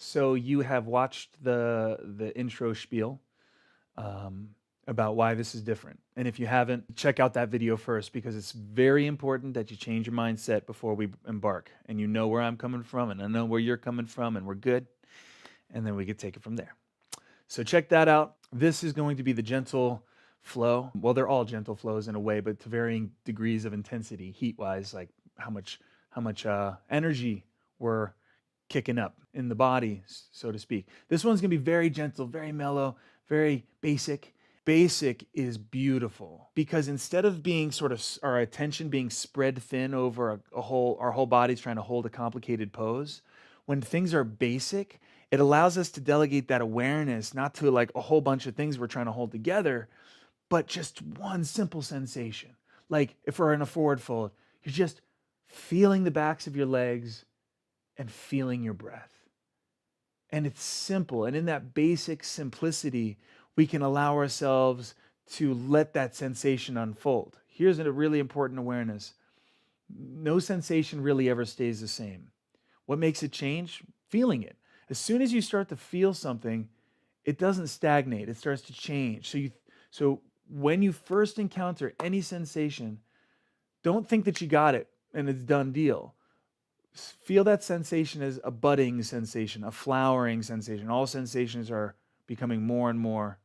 So you have watched the intro spiel um, about why this is different, and if you haven't, check out that video first because it's very important that you change your mindset before we embark. And you know where I'm coming from, and I know where you're coming from, and we're good. And then we could take it from there. So check that out. This is going to be the gentle flow. Well, they're all gentle flows in a way, but to varying degrees of intensity, heat-wise, like how much energy we're kicking up in the body, so to speak. This one's gonna be very gentle, very mellow, very basic. Basic is beautiful because instead of being sort of our attention being spread thin over our whole body's trying to hold a complicated pose, when things are basic, it allows us to delegate that awareness not to like a whole bunch of things we're trying to hold together, but just one simple sensation. Like if we're in a forward fold, you're just feeling the backs of your legs and feeling your breath. And it's simple. And in that basic simplicity, we can allow ourselves to let that sensation unfold. Here's a really important awareness: no sensation really ever stays the same. What makes it change? Feeling it. As soon as you start to feel something, it doesn't stagnate, it starts to change. So when you first encounter any sensation, don't think that you got it and it's done deal. Feel that sensation as a budding sensation, a flowering sensation. All sensations are becoming more and more,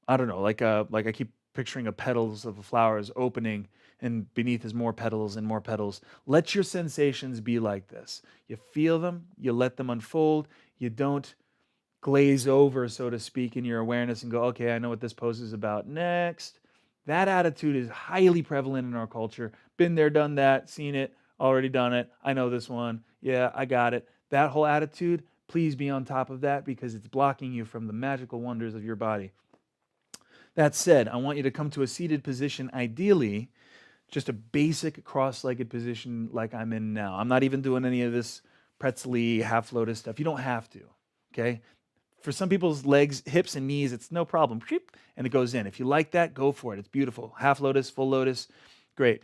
I don't know, like I keep picturing a petals of a flower is opening and beneath is more petals and more petals. Let your sensations be like this. You feel them, you let them unfold, you don't glaze over, so to speak, in your awareness and go, okay, I know what this pose is about. Next. That attitude is highly prevalent in our culture. Been there, done that, seen it, already done it. I know this one. Yeah, I got it. That whole attitude, please be on top of that because it's blocking you from the magical wonders of your body. That said, I want you to come to a seated position, ideally, just a basic cross-legged position like I'm in now. I'm not even doing any of this pretzel-y, half lotus stuff. You don't have to, okay? For some people's legs, hips, and knees, it's no problem. And it goes in. If you like that, go for it. It's beautiful. Half lotus, full lotus, great.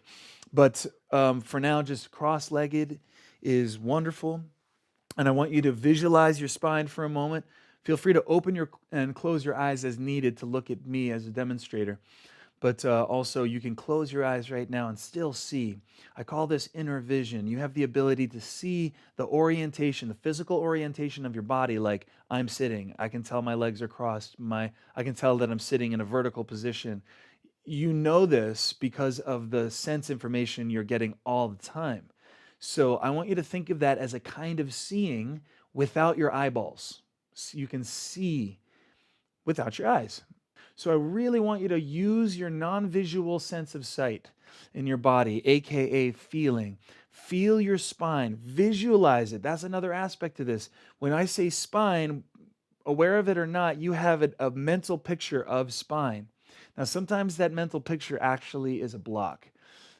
But for now, just cross-legged is wonderful. And I want you to visualize your spine for a moment. Feel free to open your and close your eyes as needed to look at me as a demonstrator. But also, you can close your eyes right now and still see. I call this inner vision. You have the ability to see the orientation, the physical orientation of your body. Like I'm sitting, I can tell my legs are crossed. I can tell that I'm sitting in a vertical position. You know this because of the sense information you're getting all the time. So I want you to think of that as a kind of seeing without your eyeballs. So you can see without your eyes. So I really want you to use your non-visual sense of sight in your body, aka feeling. Feel your spine, visualize it. That's another aspect to this. When I say spine, aware of it or not, you have a mental picture of spine. Now, sometimes that mental picture actually is a block.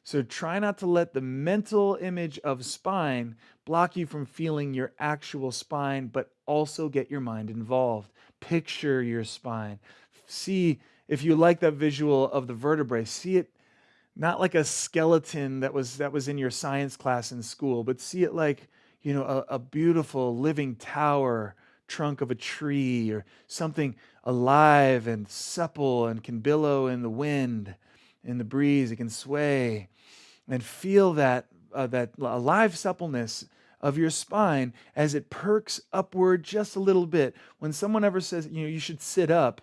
So try not to let the mental image of spine block you from feeling your actual spine, but also get your mind involved. Picture your spine. See, if you like that visual of the vertebrae, see it not like a skeleton that was in your science class in school, but see it like, a beautiful living tower, trunk of a tree, or something alive and supple and can billow in the wind, in the breeze. It can sway, and feel that alive suppleness of your spine as it perks upward just a little bit. When someone ever says, you should sit up,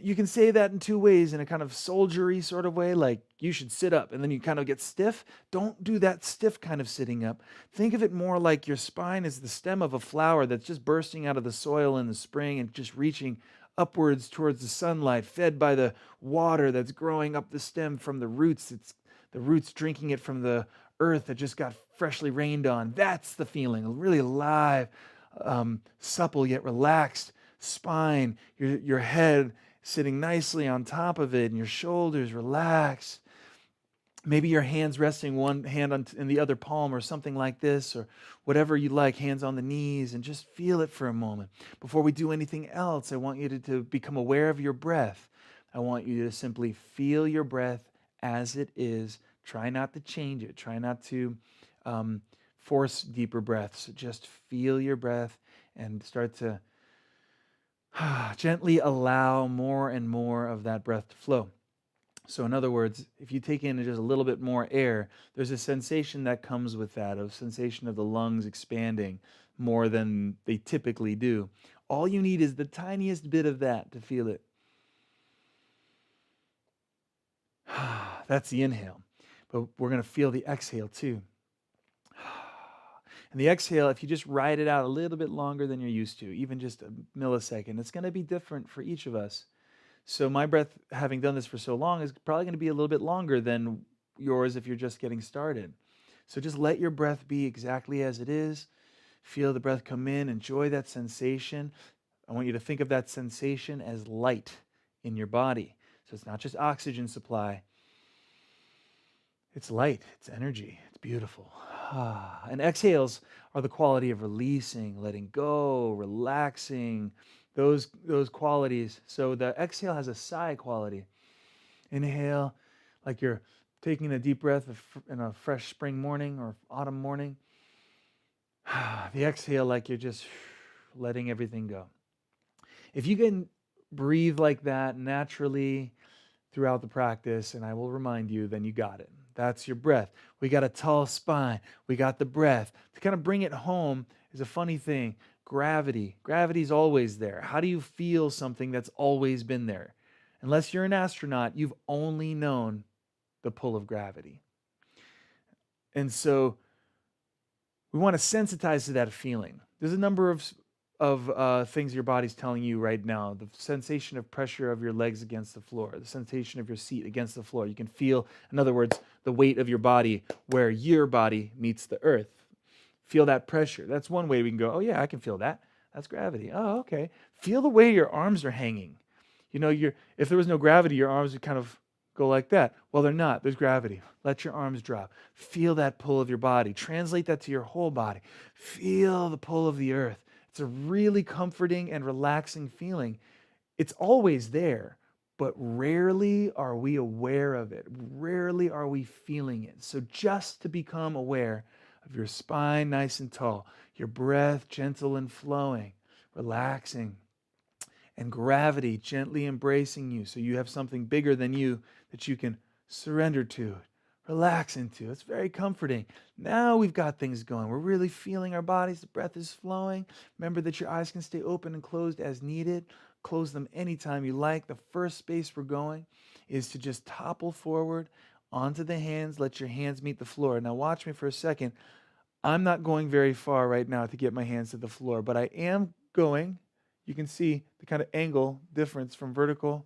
you can say that in two ways, in a kind of soldiery sort of way, like you should sit up, and then you kind of get stiff. Don't do that stiff kind of sitting up. Think of it more like your spine is the stem of a flower that's just bursting out of the soil in the spring and just reaching upwards towards the sunlight, fed by the water that's growing up the stem from the roots. It's the roots drinking it from the earth that just got freshly rained on. That's the feeling, a really alive, supple yet relaxed spine, your head sitting nicely on top of it, and your shoulders relaxed. Maybe your hands resting one hand in the other palm or something like this, or whatever you like, hands on the knees, and just feel it for a moment. Before we do anything else, I want you to become aware of your breath. I want you to simply feel your breath as it is. Try not to change it. Try not to force deeper breaths. Just feel your breath and start to gently allow more and more of that breath to flow. So in other words, if you take in just a little bit more air, there's a sensation that comes with that, a sensation of the lungs expanding more than they typically do. All you need is the tiniest bit of that to feel it. That's the inhale. But we're going to feel the exhale too. And the exhale, if you just ride it out a little bit longer than you're used to, even just a millisecond, it's going to be different for each of us. So my breath, having done this for so long, is probably going to be a little bit longer than yours if you're just getting started. So just let your breath be exactly as it is. Feel the breath come in, enjoy that sensation. I want you to think of that sensation as light in your body. So it's not just oxygen supply. It's light, it's energy, it's beautiful. And exhales are the quality of releasing, letting go, relaxing, those qualities. So the exhale has a sigh quality. Inhale, like you're taking a deep breath in a fresh spring morning or autumn morning. The exhale, like you're just letting everything go. If you can breathe like that naturally throughout the practice, and I will remind you, then you got it. That's your breath. We got a tall spine. We got the breath. To kind of bring it home is a funny thing. Gravity. Gravity's always there. How do you feel something that's always been there? Unless you're an astronaut, you've only known the pull of gravity. And so we want to sensitize to that feeling. There's a number of things your body's telling you right now. The sensation of pressure of your legs against the floor, the sensation of your seat against the floor. You can feel, in other words, the weight of your body where your body meets the earth. Feel that pressure. That's one way we can go, oh yeah, I can feel that. That's gravity. Oh, okay. Feel the way your arms are hanging. You know, if there was no gravity, your arms would kind of go like that. Well, they're not. There's gravity. Let your arms drop. Feel that pull of your body. Translate that to your whole body. Feel the pull of the earth. It's a really comforting and relaxing feeling. It's always there, but rarely are we aware of it. Rarely are we feeling it. So just to become aware of your spine nice and tall, your breath gentle and flowing, relaxing, and gravity gently embracing you so you have something bigger than you that you can surrender to, relax into. It's very comforting. Now we've got things going. We're really feeling our bodies. The breath is flowing. Remember that your eyes can stay open and closed as needed. Close them anytime you like. The first space we're going is to just topple forward onto the hands. Let your hands meet the floor. Now watch me for a second. I'm not going very far right now to get my hands to the floor, but I am going. You can see the kind of angle difference from vertical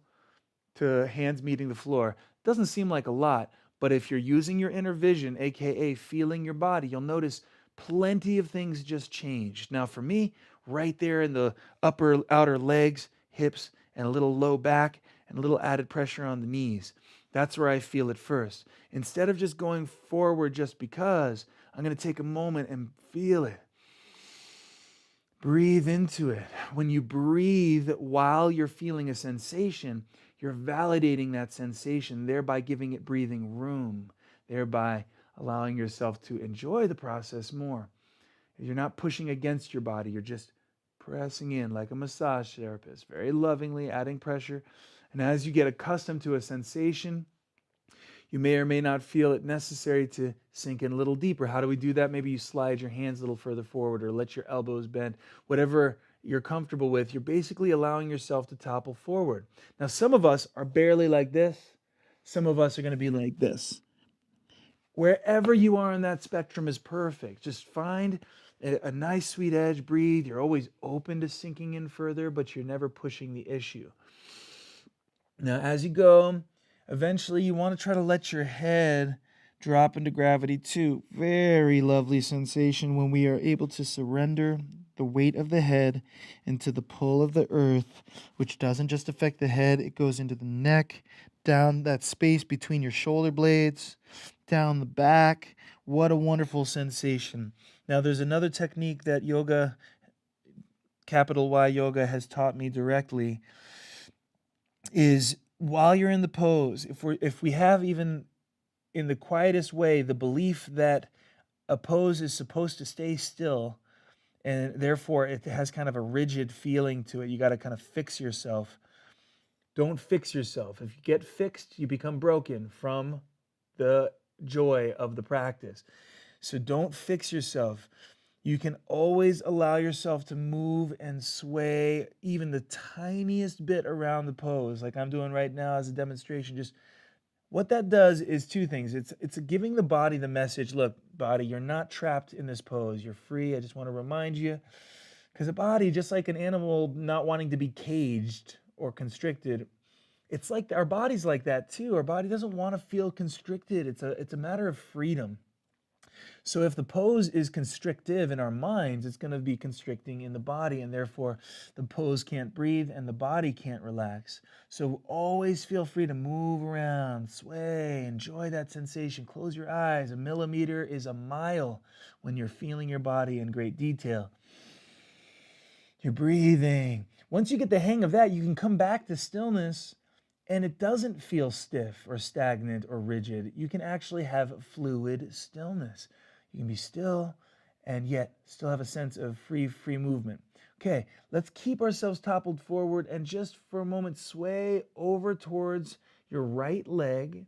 to hands meeting the floor. Doesn't seem like a lot, but if you're using your inner vision, aka feeling your body, you'll notice plenty of things just changed. Now for me, right there in the upper outer legs, hips, and a little low back, and a little added pressure on the knees. That's where I feel it first. Instead of just going forward just because, I'm going to take a moment and feel it. Breathe into it. When you breathe while you're feeling a sensation, you're validating that sensation, thereby giving it breathing room, thereby allowing yourself to enjoy the process more. You're not pushing against your body, you're just pressing in like a massage therapist, very lovingly adding pressure. And as you get accustomed to a sensation, you may or may not feel it necessary to sink in a little deeper. How do we do that? Maybe you slide your hands a little further forward or let your elbows bend. Whatever you're comfortable with, you're basically allowing yourself to topple forward. Now, some of us are barely like this. Some of us are going to be like this. Wherever you are on that spectrum is perfect. Just find a nice sweet edge, breathe. You're always open to sinking in further, but you're never pushing the issue. Now, as you go, eventually you want to try to let your head drop into gravity too. Very lovely sensation when we are able to surrender the weight of the head into the pull of the earth, which doesn't just affect the head, it goes into the neck, down that space between your shoulder blades, down the back. What a wonderful sensation. Now, there's another technique that yoga, capital Y yoga, has taught me directly, is while you're in the pose, if we have even in the quietest way the belief that a pose is supposed to stay still, and therefore it has kind of a rigid feeling to it. You got to kind of fix yourself. Don't fix yourself. If you get fixed, you become broken from the joy of the practice. So don't fix yourself. You can always allow yourself to move and sway even the tiniest bit around the pose, like I'm doing right now as a demonstration. Just what that does is two things. It's giving the body the message, look, body, you're not trapped in this pose. You're free. I just want to remind you. Because a body, just like an animal not wanting to be caged or constricted, it's like our body's like that too. Our body doesn't want to feel constricted. It's a matter of freedom. So if the pose is constrictive in our minds, it's going to be constricting in the body, and therefore the pose can't breathe and the body can't relax. So always feel free to move around, sway, enjoy that sensation. Close your eyes. A millimeter is a mile when you're feeling your body in great detail. You're breathing. Once you get the hang of that, you can come back to stillness, and it doesn't feel stiff or stagnant or rigid. You can actually have fluid stillness. You can be still and yet still have a sense of free movement. Okay, let's keep ourselves toppled forward and just for a moment sway over towards your right leg.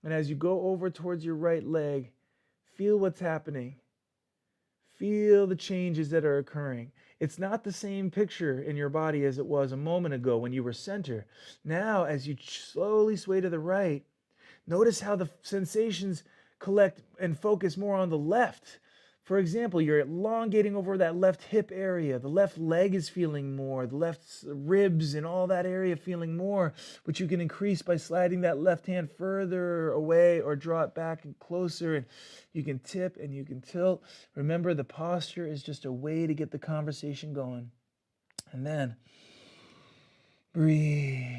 And as you go over towards your right leg, feel what's happening. Feel the changes that are occurring. It's not the same picture in your body as it was a moment ago when you were center. Now, as you slowly sway to the right, notice how the sensations collect and focus more on the left. For example, you're elongating over that left hip area. The left leg is feeling more. The left ribs and all that area feeling more, which you can increase by sliding that left hand further away or draw it back and closer. And you can tip and you can tilt. Remember, the posture is just a way to get the conversation going. And then breathe.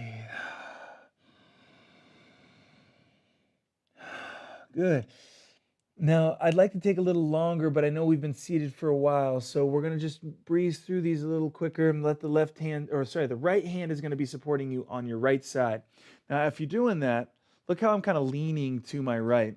Good. Now, I'd like to take a little longer, but I know we've been seated for a while, so we're going to just breeze through these a little quicker and let the the right hand is going to be supporting you on your right side. Now, if you're doing that, look how I'm kind of leaning to my right.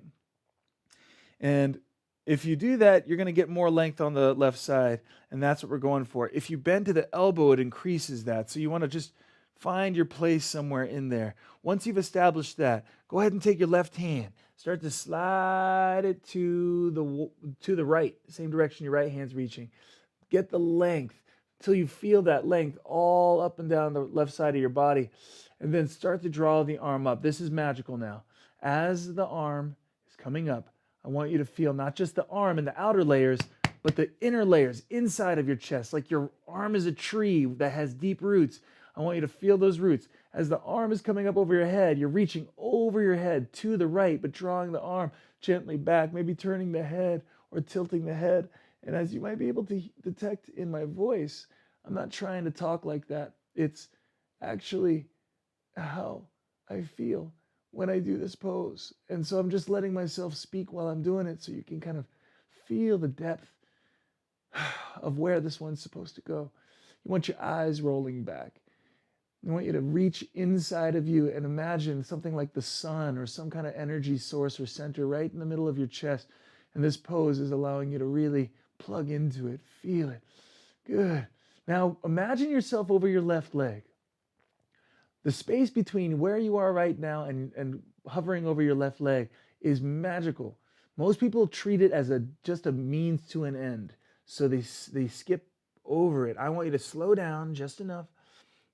And if you do that, you're going to get more length on the left side, and that's what we're going for. If you bend to the elbow, it increases that. So you want to just find your place somewhere in there. Once you've established that, go ahead and take your left hand. Start to slide it to the right, same direction your right hand's reaching. Get the length until you feel that length all up and down the left side of your body. And then start to draw the arm up. This is magical now. As the arm is coming up, I want you to feel not just the arm and the outer layers, but the inner layers inside of your chest. Like your arm is a tree that has deep roots. I want you to feel those roots. As the arm is coming up over your head, you're reaching over your head to the right, but drawing the arm gently back, maybe turning the head or tilting the head. And as you might be able to detect in my voice, I'm not trying to talk like that. It's actually how I feel when I do this pose. And so I'm just letting myself speak while I'm doing it so you can kind of feel the depth of where this one's supposed to go. You want your eyes rolling back. I want you to reach inside of you and imagine something like the sun or some kind of energy source or center right in the middle of your chest. And this pose is allowing you to really plug into it. Feel it. Good. Now imagine yourself over your left leg. The space between where you are right now and hovering over your left leg is magical. Most people treat it as just a means to an end. So they skip over it. I want you to slow down just enough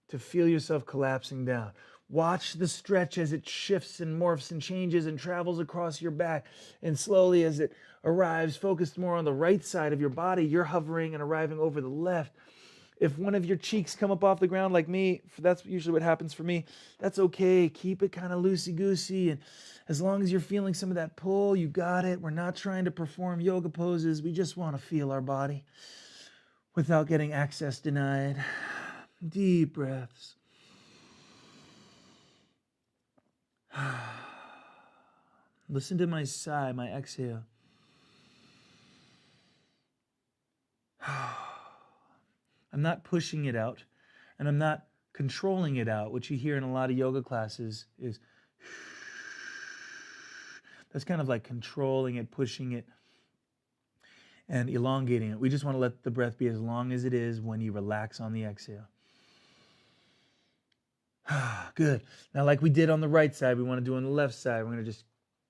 to feel yourself collapsing down. Watch the stretch as it shifts and morphs and changes and travels across your back. And slowly as it arrives, focused more on the right side of your body, you're hovering and arriving over the left. If one of your cheeks come up off the ground like me, that's usually what happens for me, that's okay. Keep it kind of loosey-goosey. And as long as you're feeling some of that pull, you got it. We're not trying to perform yoga poses. We just want to feel our body without getting access denied. Deep breaths. Listen to my sigh, my exhale. I'm not pushing it out, and I'm not controlling it out, which you hear in a lot of yoga classes is that's kind of like controlling it, pushing it. and elongating it. We just want to let the breath be as long as it is when you relax on the exhale. Good. Now, like we did on the right side, we want to do on the left side. We're going to just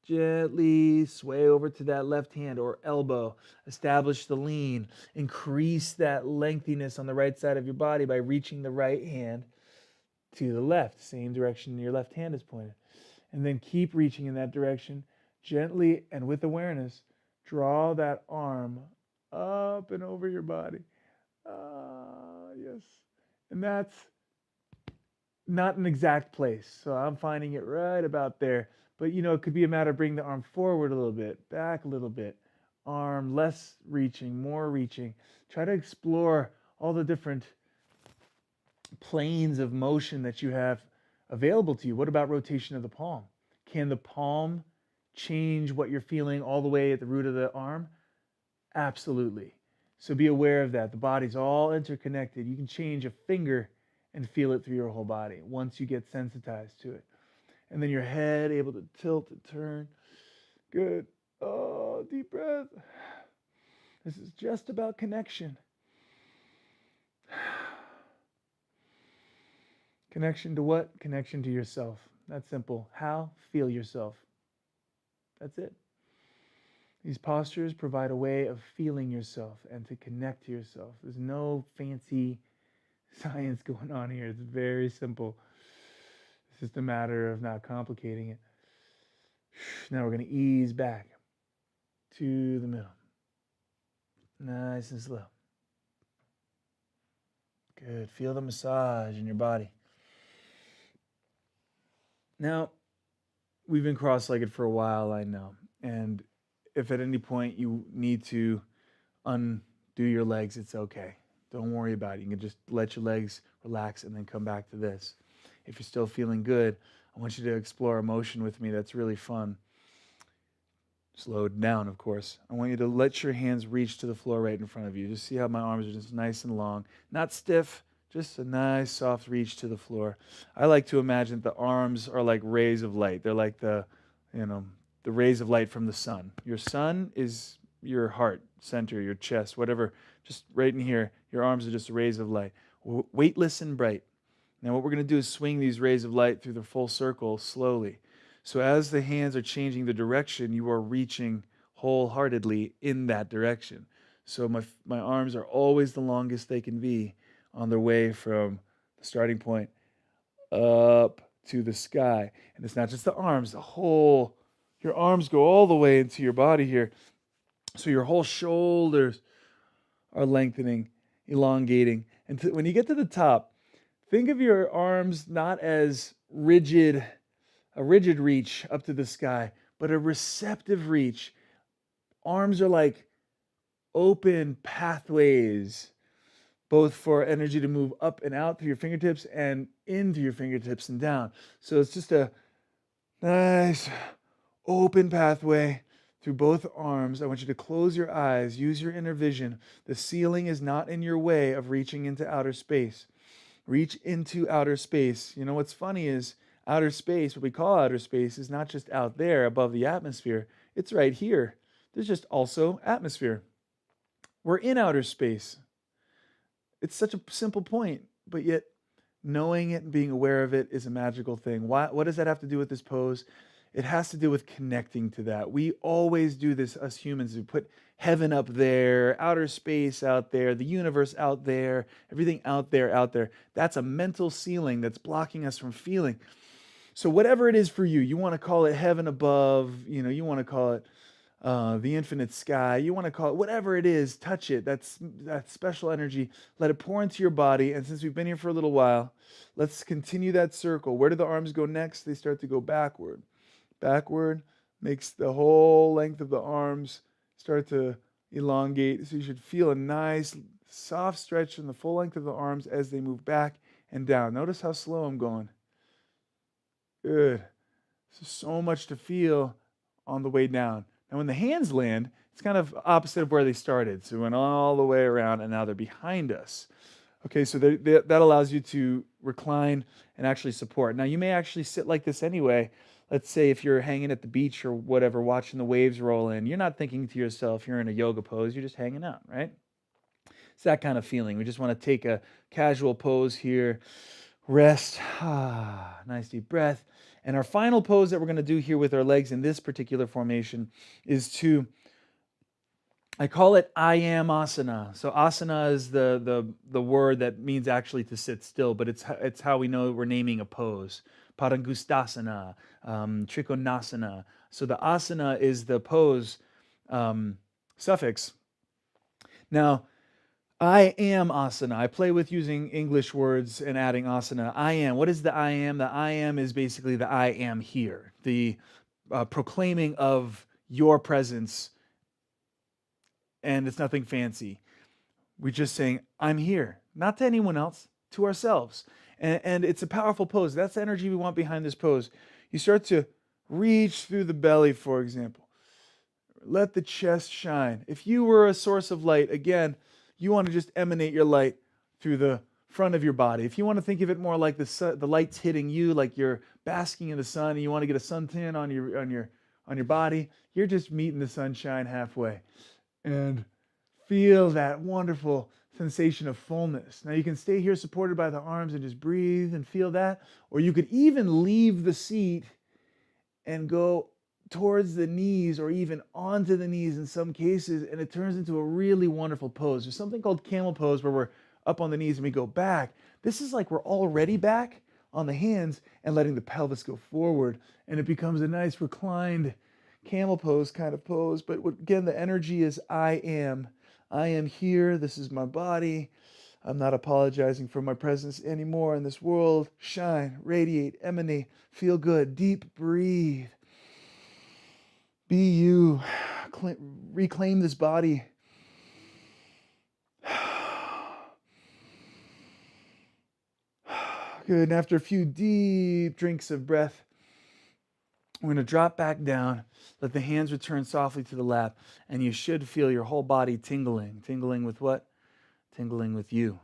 gently sway over to that left hand or elbow. Establish the lean. Increase that lengthiness on the right side of your body by reaching the right hand to the left, same direction your left hand is pointed. And then keep reaching in that direction. Gently and with awareness, draw that arm up and over your body. Yes. And that's not an exact place. So I'm finding it right about there. But, it could be a matter of bringing the arm forward a little bit, back a little bit, arm less reaching, more reaching. Try to explore all the different planes of motion that you have available to you. What about rotation of the palm? Can the palm change what you're feeling all the way at the root of the arm? Absolutely. So be aware of that. The body's all interconnected. You can change a finger and feel it through your whole body once you get sensitized to it. And then your head able to tilt and turn. Good. Oh, deep breath. This is just about connection. Connection to what? Connection to yourself. That's simple. How? Feel yourself. That's it. These postures provide a way of feeling yourself and to connect to yourself. There's no fancy science going on here. It's very simple. It's just a matter of not complicating it. Now we're going to ease back to the middle. Nice and slow. Good. Feel the massage in your body. Now, we've been cross-legged for a while, I know. And if at any point you need to undo your legs, it's okay. Don't worry about it. You can just let your legs relax and then come back to this. If you're still feeling good, I want you to explore a motion with me that's really fun. Slowed down, of course. I want you to let your hands reach to the floor right in front of you. Just see how my arms are just nice and long. Not stiff, just a nice soft reach to the floor. I like to imagine the arms are like rays of light. They're like the rays of light from the sun. Your sun is your heart center, your chest, whatever. Just right in here, your arms are just rays of light. Weightless and bright. Now what we're going to do is swing these rays of light through the full circle slowly. So as the hands are changing the direction, you are reaching wholeheartedly in that direction. So my arms are always the longest they can be on their way from the starting point up to the sky. And it's not just the arms, your arms go all the way into your body here. So your whole shoulders are lengthening, elongating. And when you get to the top, think of your arms not as a rigid reach up to the sky, but a receptive reach. Arms are like open pathways, both for energy to move up and out through your fingertips and into your fingertips and down. So it's just a nice open pathway through both arms. I want you to close your eyes, use your inner vision. The ceiling is not in your way of reaching into outer space. Reach into outer space. You know what's funny is outer space, what we call outer space, is not just out there above the atmosphere. It's right here. There's just also atmosphere. We're in outer space. It's such a simple point, but yet knowing it and being aware of it is a magical thing. What does that have to do with this pose? It has to do with connecting to that. We always do this, us humans. We put heaven up there, outer space out there, the universe out there, everything out there, out there. That's a mental ceiling that's blocking us from feeling. So whatever it is for you, you want to call it heaven above, you want to call it the infinite sky, you want to call it whatever it is, touch it. That's that special energy. Let it pour into your body. And since we've been here for a little while, let's continue that circle. Where do the arms go next? They start to go backward. Backward makes the whole length of the arms start to elongate. So you should feel a nice soft stretch in the full length of the arms as they move back and down. Notice how slow I'm going. Good. So much to feel on the way down. Now when the hands land, it's kind of opposite of where they started. So we went all the way around and now they're behind us. Okay, so that allows you to recline and actually support. Now you may actually sit like this anyway, let's say if you're hanging at the beach or whatever, watching the waves roll in, you're not thinking to yourself, you're in a yoga pose, you're just hanging out, right? It's that kind of feeling. We just want to take a casual pose here, rest, nice deep breath. And our final pose that we're going to do here with our legs in this particular formation is I call it I am asana. So asana is the word that means actually to sit still, but it's how we know we're naming a pose. Padangustasana, Trikonasana. So the asana is the pose suffix. Now, I am asana. I play with using English words and adding asana. I am. What is the I am? The I am is basically the I am here, the proclaiming of your presence, and it's nothing fancy. We're just saying, I'm here, not to anyone else, to ourselves. And it's a powerful pose. That's the energy we want behind this pose. You start to reach through the belly, for example. Let the chest shine. If you were a source of light, again, you want to just emanate your light through the front of your body. If you want to think of it more like the light's hitting you, like you're basking in the sun, and you want to get a suntan on your body, you're just meeting the sunshine halfway, and feel that wonderful sensation of fullness. Now you can stay here supported by the arms and just breathe and feel that, or you could even leave the seat and go towards the knees or even onto the knees in some cases, and it turns into a really wonderful pose. There's something called camel pose where we're up on the knees and we go back. This is like we're already back on the hands and letting the pelvis go forward, and it becomes a nice reclined camel pose kind of pose. But again, the energy is I am here. This is my body. I'm not apologizing for my presence anymore in this world. Shine, radiate, emanate, feel good, deep breathe. Be you. Reclaim this body. Good. And after a few deep drinks of breath, we're going to drop back down. Let the hands return softly to the lap. And you should feel your whole body tingling. Tingling with what? Tingling with you.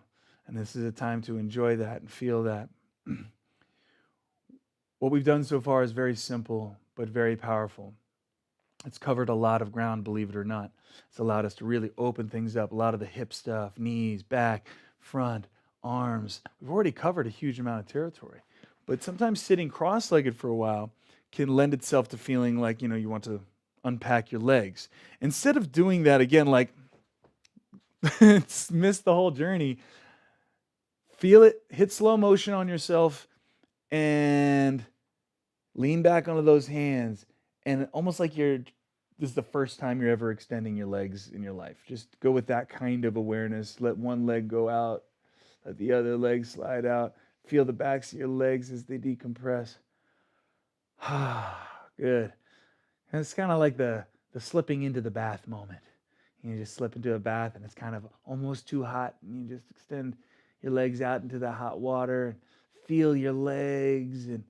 And this is a time to enjoy that and feel that. What we've done so far is very simple, but very powerful. It's covered a lot of ground, believe it or not. It's allowed us to really open things up. A lot of the hip stuff, knees, back, front, arms. We've already covered a huge amount of territory. But sometimes sitting cross-legged for a while can lend itself to feeling like, you want to unpack your legs. Instead of doing that again, like, miss the whole journey, feel it, hit slow motion on yourself, and lean back onto those hands. And almost like this is the first time you're ever extending your legs in your life. Just go with that kind of awareness. Let one leg go out. Let the other leg slide out. Feel the backs of your legs as they decompress. Good. And it's kind of like the slipping into the bath moment. You just slip into a bath and it's kind of almost too hot. And you just extend your legs out into the hot water. And feel your legs and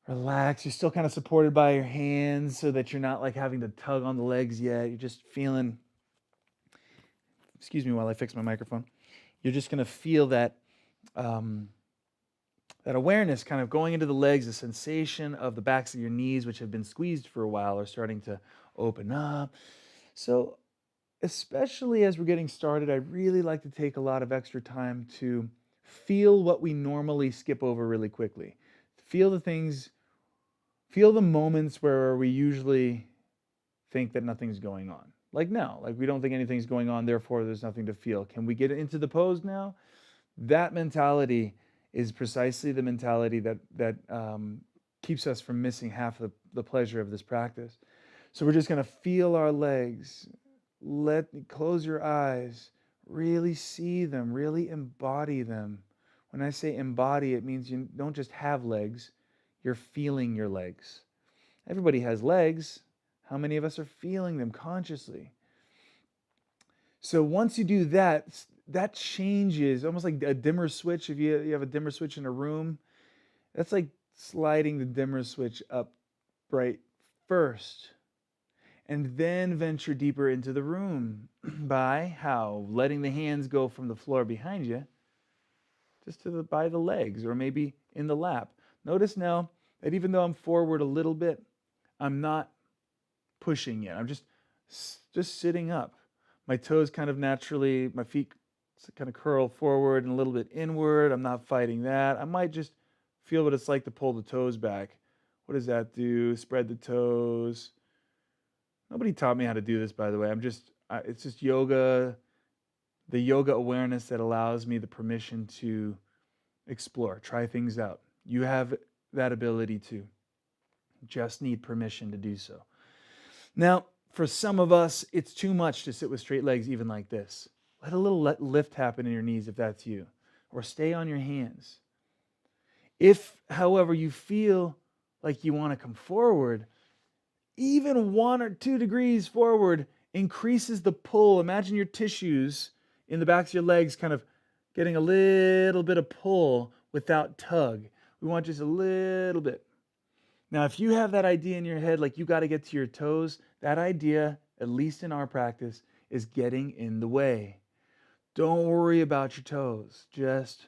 relax. You're still kind of supported by your hands so that you're not like having to tug on the legs yet. You're just feeling, excuse me while I fix my microphone. You're just going to feel that that awareness kind of going into the legs, the sensation of the backs of your knees, which have been squeezed for a while, are starting to open up. So especially as we're getting started, I really like to take a lot of extra time to feel what we normally skip over really quickly. Feel the moments where we usually think that nothing's going on. Like now, like we don't think anything's going on, therefore there's nothing to feel. Can we get into the pose now? That mentality is precisely the mentality that keeps us from missing half the pleasure of this practice. So we're just going to feel our legs. Close your eyes. Really see them. Really embody them. When I say embody, it means you don't just have legs. You're feeling your legs. Everybody has legs. How many of us are feeling them consciously? So once you do that, that changes, almost like a dimmer switch. If you have a dimmer switch in a room, that's like sliding the dimmer switch up bright first. And then venture deeper into the room by how? Letting the hands go from the floor behind you, just by the legs, or maybe in the lap. Notice now, that even though I'm forward a little bit, I'm not pushing yet. I'm just sitting up. My toes kind of naturally, my feet kind of curl forward and a little bit inward. I'm not fighting that. I might just feel what it's like to pull the toes back. What does that do? Spread the toes. Nobody taught me how to do this, by the way. It's just yoga, the yoga awareness that allows me the permission to explore, try things out. You have that ability too. Just need permission to do so. Now, for some of us, it's too much to sit with straight legs even like this. Let a little lift happen in your knees if that's you, or stay on your hands. If, however, you feel like you want to come forward, even 1 or 2 degrees forward increases the pull. Imagine your tissues in the backs of your legs kind of getting a little bit of pull without tug. We want just a little bit. Now, if you have that idea in your head, like you got to get to your toes, that idea, at least in our practice, is getting in the way. Don't worry about your toes. Just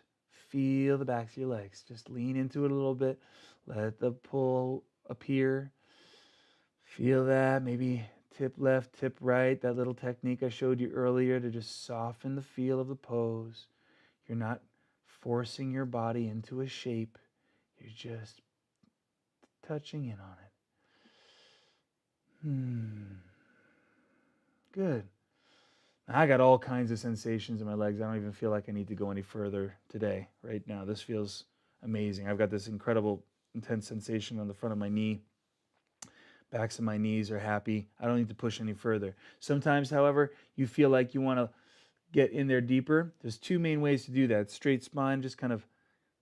feel the backs of your legs. Just lean into it a little bit. Let the pull appear. Feel that. Maybe tip left, tip right. That little technique I showed you earlier to just soften the feel of the pose. You're not forcing your body into a shape. You're just touching in on it. Good. I got all kinds of sensations in my legs. I don't even feel like I need to go any further today, right now. This feels amazing. I've got this incredible, intense sensation on the front of my knee. Backs of my knees are happy. I don't need to push any further. Sometimes, however, you feel like you want to get in there deeper. There's 2 main ways to do that. Straight spine, just kind of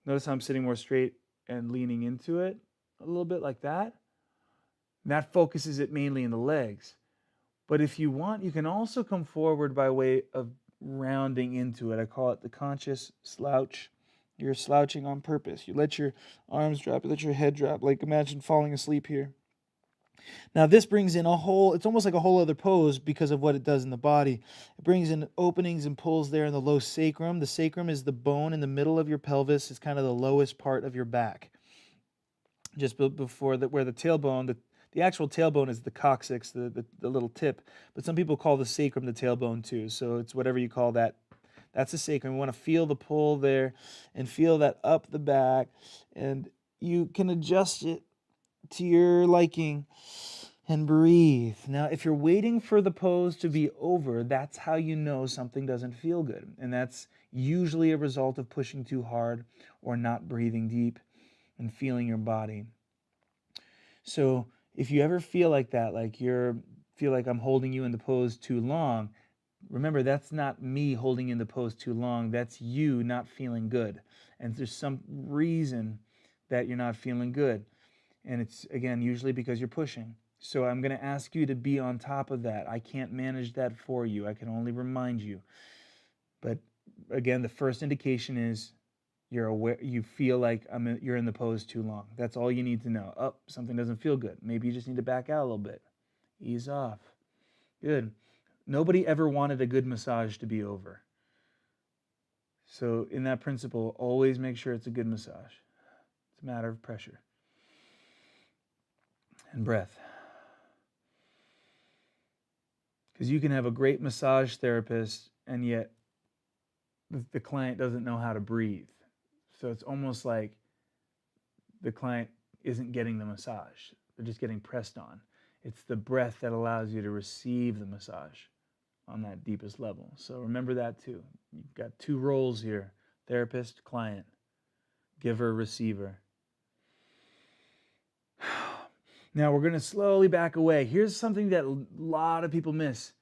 notice how I'm sitting more straight and leaning into it a little bit like that. And that focuses it mainly in the legs. But if you want, you can also come forward by way of rounding into it. I call it the conscious slouch. You're slouching on purpose. You let your arms drop, you let your head drop. Like imagine falling asleep here. Now this brings in it's almost like a whole other pose because of what it does in the body. It brings in openings and pulls there in the low sacrum. The sacrum is the bone in the middle of your pelvis. It's kind of the lowest part of your back. Just before where the tailbone, the actual tailbone is the coccyx, the little tip. But some people call the sacrum the tailbone too. So it's whatever you call that. That's the sacrum. We want to feel the pull there and feel that up the back. And you can adjust it to your liking and breathe. Now, if you're waiting for the pose to be over, that's how you know something doesn't feel good. And that's usually a result of pushing too hard or not breathing deep and feeling your body. So if you ever feel like that, like feel like I'm holding you in the pose too long, remember that's not me holding in the pose too long. That's you not feeling good. And there's some reason that you're not feeling good. And it's, again, usually because you're pushing. So I'm going to ask you to be on top of that. I can't manage that for you. I can only remind you. But again, the first indication is you're aware, you feel like you're in the pose too long. That's all you need to know. Oh, something doesn't feel good. Maybe you just need to back out a little bit. Ease off. Good. Nobody ever wanted a good massage to be over. So in that principle, always make sure it's a good massage. It's a matter of pressure and breath. Because you can have a great massage therapist and yet the client doesn't know how to breathe. So it's almost like the client isn't getting the massage. They're just getting pressed on. It's the breath that allows you to receive the massage on that deepest level. So remember that too. You've got 2 roles here: therapist, client, giver, receiver. Now we're going to slowly back away. Here's something that a lot of people miss,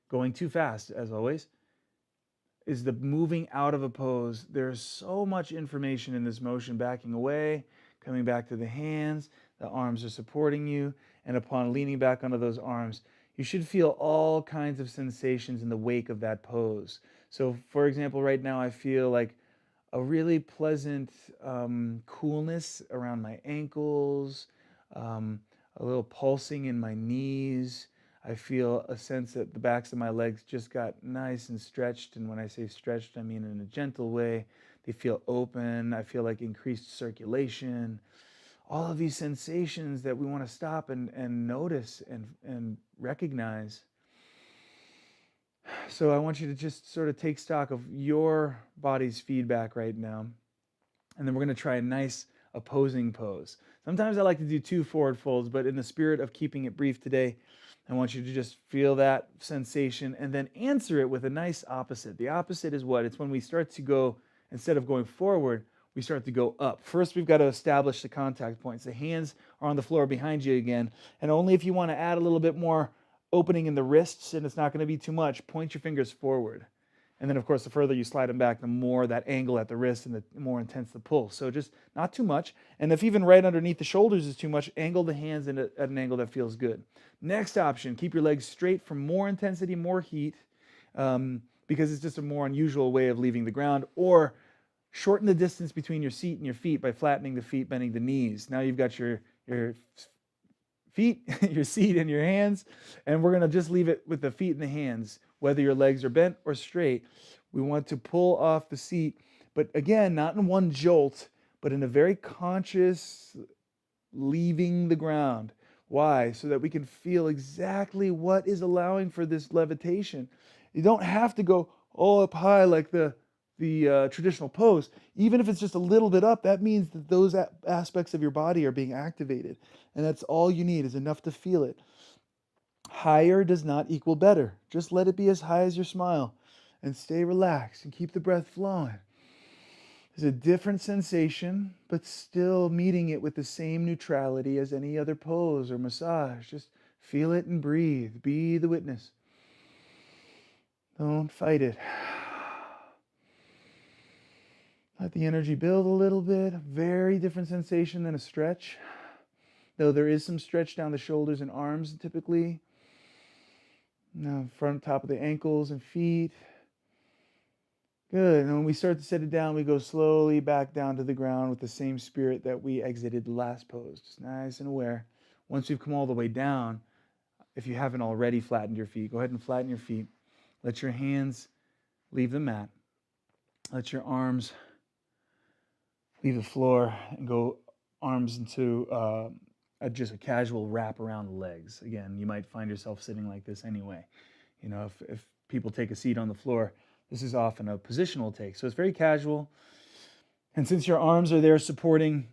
going too fast, as always, is the moving out of a pose. There's so much information in this motion, backing away, coming back to the hands, the arms are supporting you, and upon leaning back onto those arms, you should feel all kinds of sensations in the wake of that pose. So, for example, right now I feel like a really pleasant coolness around my ankles, a little pulsing in my knees. I feel a sense that the backs of my legs just got nice and stretched. And when I say stretched, I mean in a gentle way. They feel open. I feel like increased circulation. all of these sensations that we want to stop and notice and recognize. So I want you to just sort of take stock of your body's feedback right now. And then we're going to try a nice opposing pose. Sometimes I like to do 2 forward folds, but in the spirit of keeping it brief today, I want you to just feel that sensation and then answer it with a nice opposite. The opposite is what? It's when we start to go, instead of going forward, we start to go up. First, we've got to establish the contact points. The hands are on the floor behind you again. And only if you want to add a little bit more opening in the wrists, and it's not going to be too much, point your fingers forward. And then, of course, the further you slide them back, the more that angle at the wrist and the more intense the pull. So just not too much. And if even right underneath the shoulders is too much, angle the hands at an angle that feels good. Next option, keep your legs straight for more intensity, more heat, because it's just a more unusual way of leaving the ground. Or shorten the distance between your seat and your feet by flattening the feet, bending the knees. Now you've got your feet, your seat, and your hands. And we're going to just leave it with the feet and the hands. Whether your legs are bent or straight, we want to pull off the seat, but again, not in one jolt, but in a very conscious leaving the ground. Why? So that we can feel exactly what is allowing for this levitation. You don't have to go all up high like the traditional pose. Even if it's just a little bit up, that means that those aspects of your body are being activated. And that's all you need, is enough to feel it. Higher does not equal better. Just let it be as high as your smile and stay relaxed and keep the breath flowing. It's a different sensation, but still meeting it with the same neutrality as any other pose or massage. Just feel it and breathe. Be the witness. Don't fight it. Let the energy build a little bit. A very different sensation than a stretch. Though there is some stretch down the shoulders and arms typically. Now, front, top of the ankles and feet. Good. And when we start to set it down, we go slowly back down to the ground with the same spirit that we exited the last pose. Just nice and aware. Once we've come all the way down, if you haven't already flattened your feet, go ahead and flatten your feet. Let your hands leave the mat. Let your arms leave the floor and go arms into just a casual wrap around the legs. Again, you might find yourself sitting like this anyway. You know, if people take a seat on the floor, this is often a positional take. So it's very casual. And since your arms are there supporting,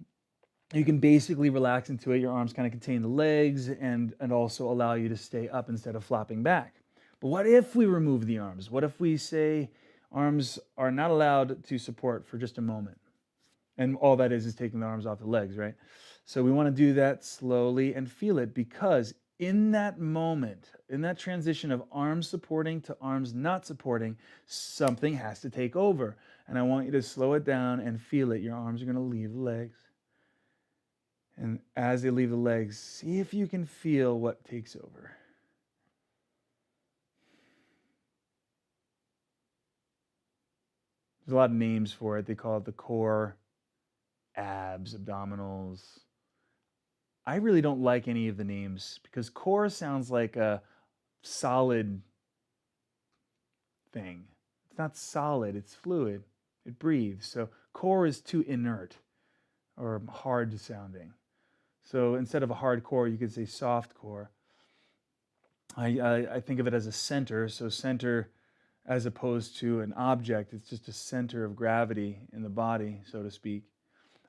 you can basically relax into it. Your arms kind of contain the legs and also allow you to stay up instead of flopping back. But what if we remove the arms? What if we say arms are not allowed to support for just a moment? And all that is taking the arms off the legs, right? So we want to do that slowly and feel it, because in that moment, in that transition of arms supporting to arms not supporting, something has to take over. And I want you to slow it down and feel it. Your arms are going to leave the legs. And as they leave the legs, see if you can feel what takes over. There's a lot of names for it. They call it the core, abs, abdominals. I really don't like any of the names because core sounds like a solid thing. It's not solid, it's fluid. It breathes. So core is too inert or hard sounding. So instead of a hard core, you could say soft core. I think of it as a center. So center as opposed to an object. It's just a center of gravity in the body, so to speak.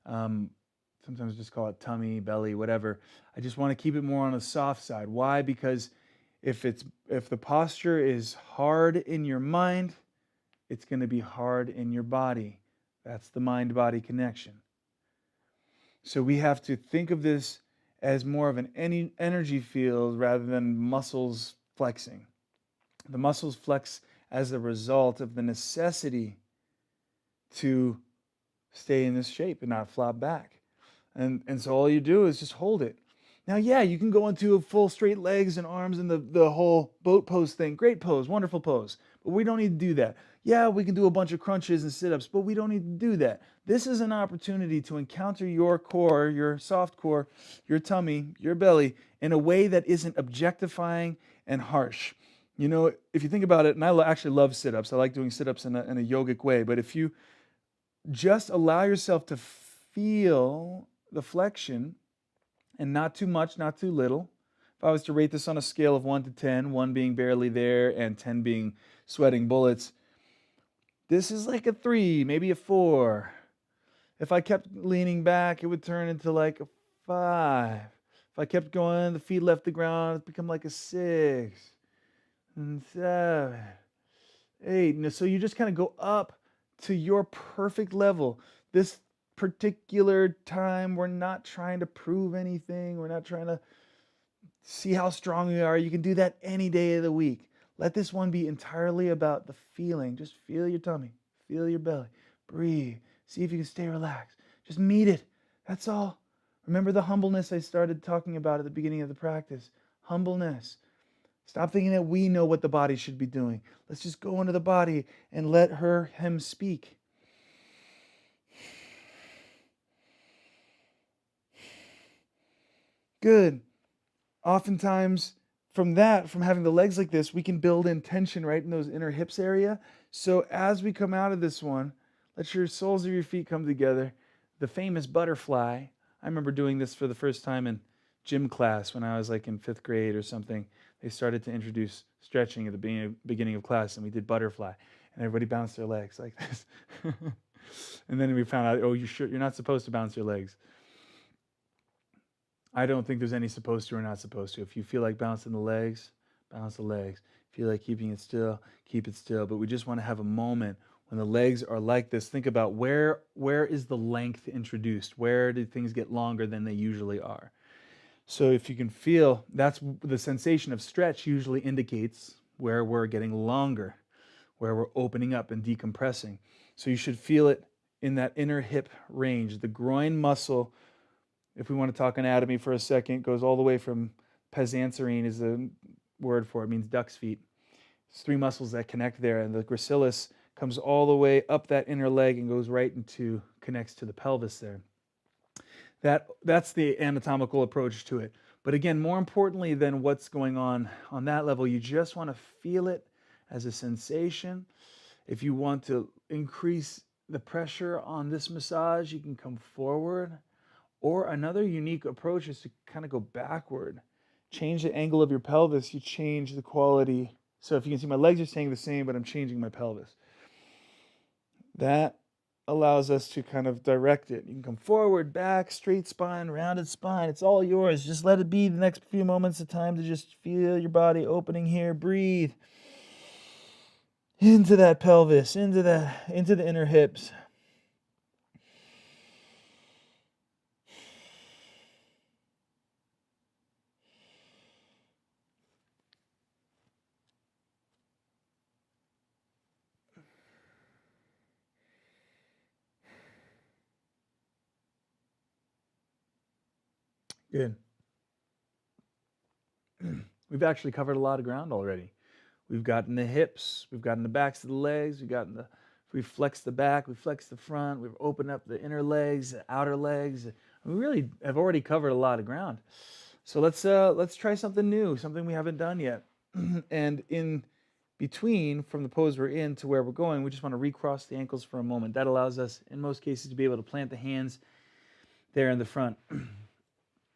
Sometimes just call it tummy, belly, whatever. I just want to keep it more on the soft side. Why? Because if the posture is hard in your mind, it's going to be hard in your body. That's the mind-body connection. So we have to think of this as more of an energy field rather than muscles flexing. The muscles flex as a result of the necessity to stay in this shape and not flop back. And so all you do is just hold it. Now, yeah, you can go into a full straight legs and arms and the whole boat pose thing. Great pose, wonderful pose. But we don't need to do that. Yeah, we can do a bunch of crunches and sit-ups, but we don't need to do that. This is an opportunity to encounter your core, your soft core, your tummy, your belly in a way that isn't objectifying and harsh. You know, if you think about it, and I actually love sit-ups. I like doing sit-ups in a yogic way. But if you just allow yourself to feel the flexion and not too much, not too little. If I was to rate this on a scale of 1 to 10, 1 being barely there and 10 being sweating bullets, this is like a 3, maybe a 4. If I kept leaning back, it would turn into like a 5. If I kept going, the feet left the ground, it become like a 6 and 7, 8. And so you just kind of go up to your perfect level. This particular time, we're not trying to prove anything. We're not trying to see how strong you are. You can do that any day of the week. Let this one be entirely about the feeling. Just feel your tummy, feel your belly, breathe. See if you can stay relaxed. Just meet it. That's all. Remember the humbleness I started talking about at the beginning of the practice. Humbleness. Stop thinking that we know what the body should be doing. Let's just go into the body and let him speak. Good. Oftentimes, from having the legs like this, we can build in tension right in those inner hips area. So as we come out of this one, let your soles of your feet come together. The famous butterfly. I remember doing this for the first time in gym class when I was like in 5th grade or something. They started to introduce stretching at the beginning of class, and we did butterfly. And everybody bounced their legs like this. And then we found out, oh, you're not supposed to bounce your legs. I don't think there's any supposed to or not supposed to. If you feel like bouncing the legs, bounce the legs. If you feel like keeping it still, keep it still. But we just want to have a moment when the legs are like this. Think about where is the length introduced? Where do things get longer than they usually are? So if you can feel, that's the sensation of stretch usually indicates where we're getting longer, where we're opening up and decompressing. So you should feel it in that inner hip range. The groin muscle, if we want to talk anatomy for a second, goes all the way from pezanserine is the word for it, means duck's feet. It's 3 muscles that connect there, and the gracilis comes all the way up that inner leg and goes right into, connects to the pelvis there. That's the anatomical approach to it. But again, more importantly than what's going on that level, you just want to feel it as a sensation. If you want to increase the pressure on this massage, you can come forward. Or another unique approach is to kind of go backward. Change the angle of your pelvis, you change the quality. So if you can see, my legs are staying the same, but I'm changing my pelvis. That allows us to kind of direct it. You can come forward, back, straight spine, rounded spine. It's all yours. Just let it be the next few moments of time to just feel your body opening here. Breathe into that pelvis, into the inner hips. Good. We've actually covered a lot of ground already. We've gotten the hips, we've gotten the backs of the legs, we flex the back, we flex the front, we've opened up the inner legs, the outer legs. We really have already covered a lot of ground. So let's try something new, something we haven't done yet. And in between, from the pose we're in to where we're going, we just want to recross the ankles for a moment. That allows us, in most cases, to be able to plant the hands there in the front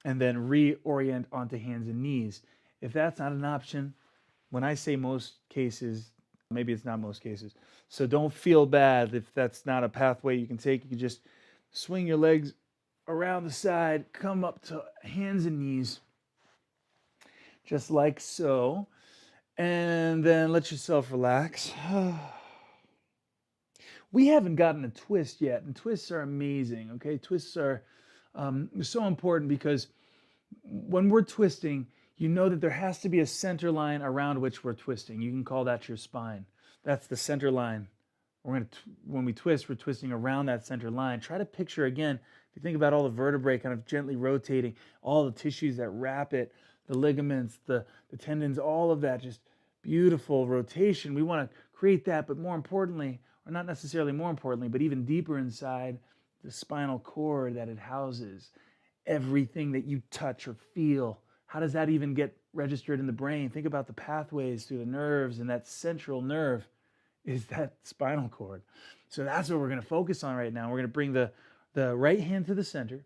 and then reorient onto hands and knees. If that's not an option, when I say most cases, maybe it's not most cases. So don't feel bad if that's not a pathway you can take. You can just swing your legs around the side, come up to hands and knees, just like so. And then let yourself relax. We haven't gotten a twist yet, and twists are amazing, okay? Twists are so important because when we're twisting, you know that there has to be a center line around which we're twisting. You can call that your spine. That's the center line. When we twist, we're twisting around that center line. Try to picture again, if you think about all the vertebrae kind of gently rotating, all the tissues that wrap it, the ligaments, the tendons, all of that, just beautiful rotation. We want to create that, but more importantly, or not necessarily more importantly, but even deeper inside, the spinal cord that it houses. Everything that you touch or feel, how does that even get registered in the brain? Think about the pathways through the nerves, and that central nerve is that spinal cord. So that's what we're going to focus on right now. We're going to bring the right hand to the center.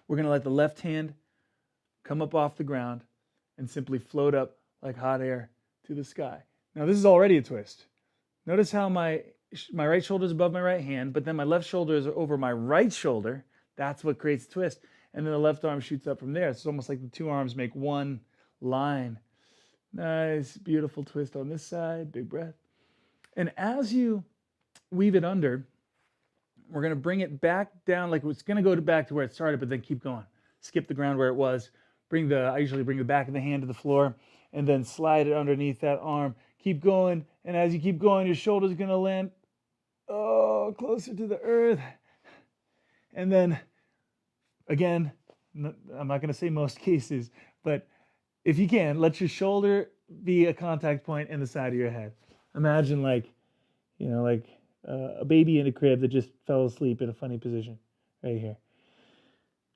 We're going to let the left hand come up off the ground and simply float up like hot air to the sky. Now, this is already a twist. Notice how my right shoulder is above my right hand, but then my left shoulder is over my right shoulder. That's what creates a twist. And then the left arm shoots up from there. It's almost like the two arms make one line. Nice, beautiful twist on this side. Big breath. And as you weave it under, we're going to bring it back down, like it's going to go back to where it started, but then keep going. Skip the ground where it was. I usually bring the back of the hand to the floor and then slide it underneath that arm. Keep going. And as you keep going, your shoulder's going to land closer to the earth. And then, again, I'm not going to say most cases, but if you can, let your shoulder be a contact point in the side of your head. Imagine like a baby in a crib that just fell asleep in a funny position right here.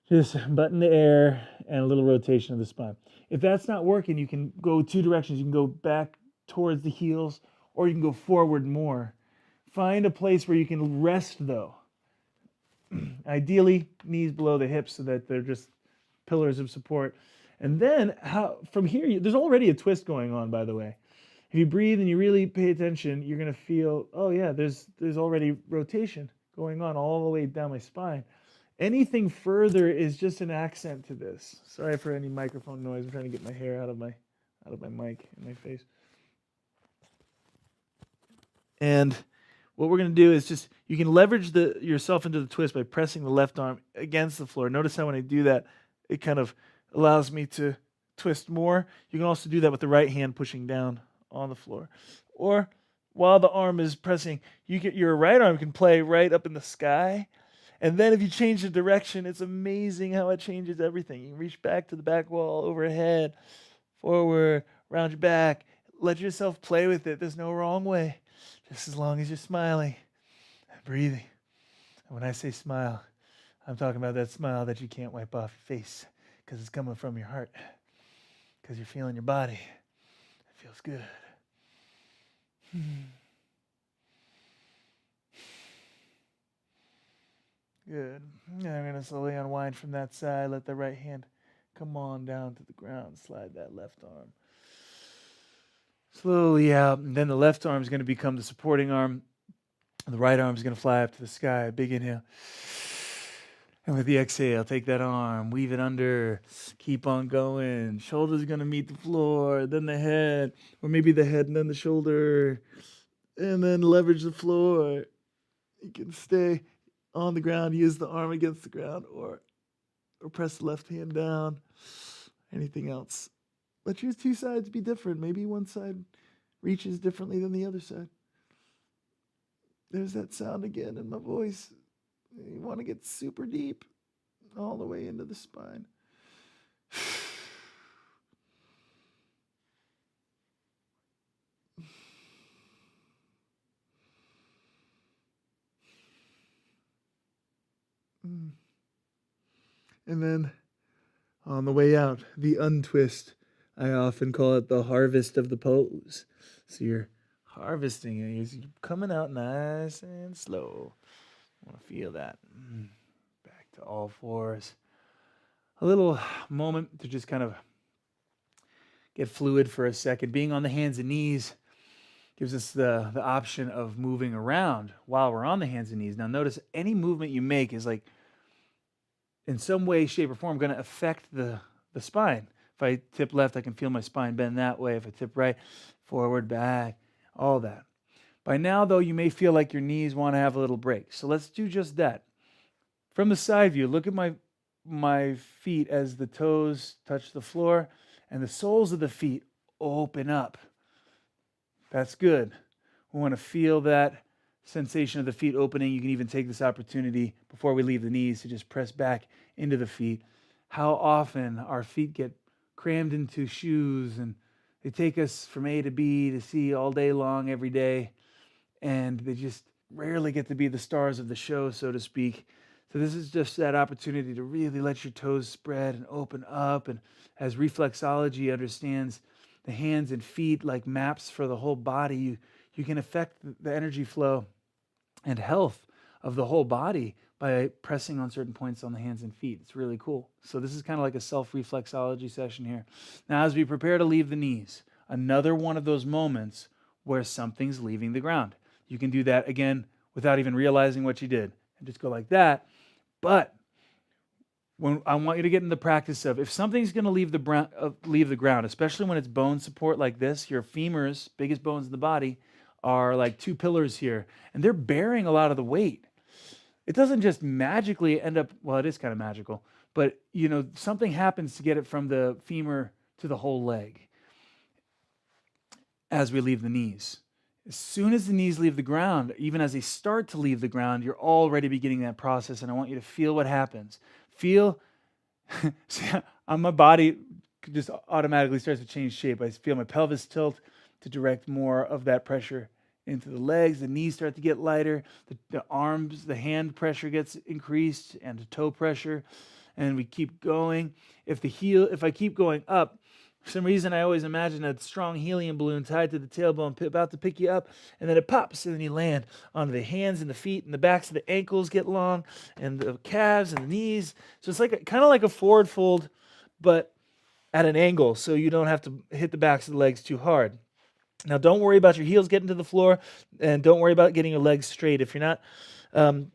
Just button the air and a little rotation of the spine. If that's not working, you can go two directions. You can go back towards the heels, or you can go forward more. Find a place where you can rest, though. Ideally, knees below the hips so that they're just pillars of support. And then from here, there's already a twist going on, by the way. If you breathe and you really pay attention, you're going to feel, there's already rotation going on all the way down my spine. Anything further is just an accent to this. Sorry for any microphone noise. I'm trying to get my hair out of my mic in my face. And what we're going to do is you can leverage yourself into the twist by pressing the left arm against the floor. Notice how when I do that, it kind of allows me to twist more. You can also do that with the right hand pushing down on the floor. Or while the arm is pressing, your right arm can play right up in the sky. And then if you change the direction, it's amazing how it changes everything. You can reach back to the back wall, overhead, forward, around your back. Let yourself play with it. There's no wrong way. Just as long as you're smiling and breathing. And when I say smile, I'm talking about that smile that you can't wipe off your face because it's coming from your heart, because you're feeling your body. It feels good. Good. Now I'm going to slowly unwind from that side. Let the right hand come on down to the ground. Slide that left arm slowly out. And then the left arm is going to become the supporting arm. The right arm is going to fly up to the sky. Big inhale. And with the exhale, take that arm, weave it under, keep on going. Shoulders are going to meet the floor, then the head, or maybe the head and then the shoulder. And then leverage the floor. You can stay on the ground, use the arm against the ground, or press the left hand down. Anything else. Let your two sides be different. Maybe one side reaches differently than the other side. There's that sound again in my voice. You want to get super deep, all the way into the spine. And then on the way out, the untwist. I often call it the harvest of the pose. So you're harvesting it. You're coming out nice and slow. I want to feel that. Back to all fours. A little moment to just kind of get fluid for a second. Being on the hands and knees gives us the option of moving around while we're on the hands and knees. Now notice any movement you make is like in some way, shape, or form going to affect the spine. If I tip left, I can feel my spine bend that way. If I tip right, forward, back, all that. By now, though, you may feel like your knees want to have a little break. So let's do just that. From the side view, look at my feet as the toes touch the floor and the soles of the feet open up. That's good. We want to feel that sensation of the feet opening. You can even take this opportunity before we leave the knees to just press back into the feet. How often our feet get crammed into shoes and they take us from A to B to C all day long, every day, and they just rarely get to be the stars of the show, so to speak. So this is just that opportunity to really let your toes spread and open up. And as reflexology understands the hands and feet like maps for the whole body, you can affect the energy flow and health of the whole body by pressing on certain points on the hands and feet. It's really cool. So this is kind of like a self-reflexology session here. Now, as we prepare to leave the knees, another one of those moments where something's leaving the ground. You can do that again without even realizing what you did and just go like that. But when I want you to get in the practice of, if something's going to leave the ground, especially when it's bone support like this, your femurs, biggest bones in the body, are like two pillars here, and they're bearing a lot of the weight. It doesn't just magically end up, well, it is kind of magical, but something happens to get it from the femur to the whole leg as we leave the knees. As soon as the knees leave the ground, even as they start to leave the ground, you're already beginning that process, and I want you to feel what happens. Feel, my body just automatically starts to change shape. I feel my pelvis tilt to direct more of that pressure into the legs. The knees start to get lighter. The arms, the hand pressure gets increased, and the toe pressure. And we keep going. If I keep going up, for some reason I always imagine a strong helium balloon tied to the tailbone, about to pick you up, and then it pops, and then you land onto the hands and the feet, and the backs of the ankles get long, and the calves and the knees. So it's like kind of like a forward fold, but at an angle, so you don't have to hit the backs of the legs too hard. Now, don't worry about your heels getting to the floor, and don't worry about getting your legs straight. If you're not